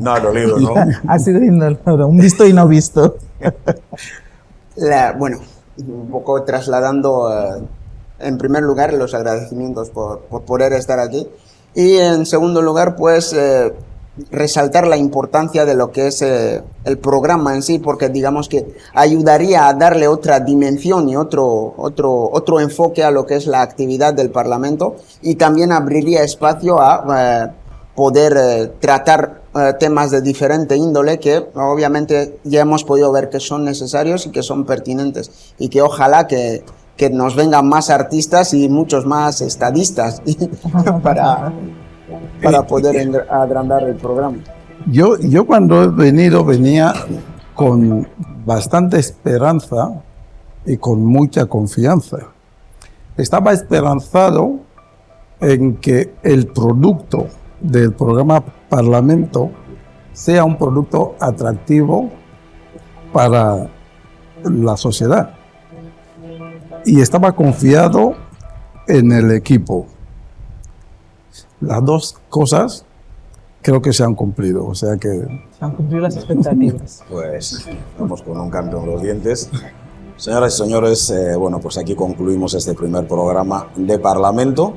No ha dolido, ¿no? Ha sido indoloro, un visto y no visto. Bueno, un poco trasladando, en primer lugar, los agradecimientos por poder estar aquí. Y en segundo lugar, pues, resaltar la importancia de lo que es el programa en sí, porque digamos que ayudaría a darle otra dimensión y otro enfoque a lo que es la actividad del Parlamento, y también abriría espacio a poder tratar temas de diferente índole que obviamente ya hemos podido ver que son necesarios y que son pertinentes, y que ojalá que nos vengan más artistas y muchos más estadistas para poder agrandar el programa. Yo cuando he venido venía con bastante esperanza y con mucha confianza. Estaba esperanzado en que el producto del programa Parlamento sea un producto atractivo para la sociedad. Y estaba confiado en el equipo. Las dos cosas creo que se han cumplido, o sea que... Se han cumplido las expectativas. Pues vamos con un canto en los dientes. Señoras y señores, bueno, pues aquí concluimos este primer programa de Parlamento.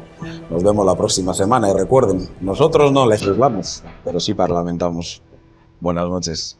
Nos vemos la próxima semana y recuerden, nosotros no legislamos, pero sí parlamentamos. Buenas noches.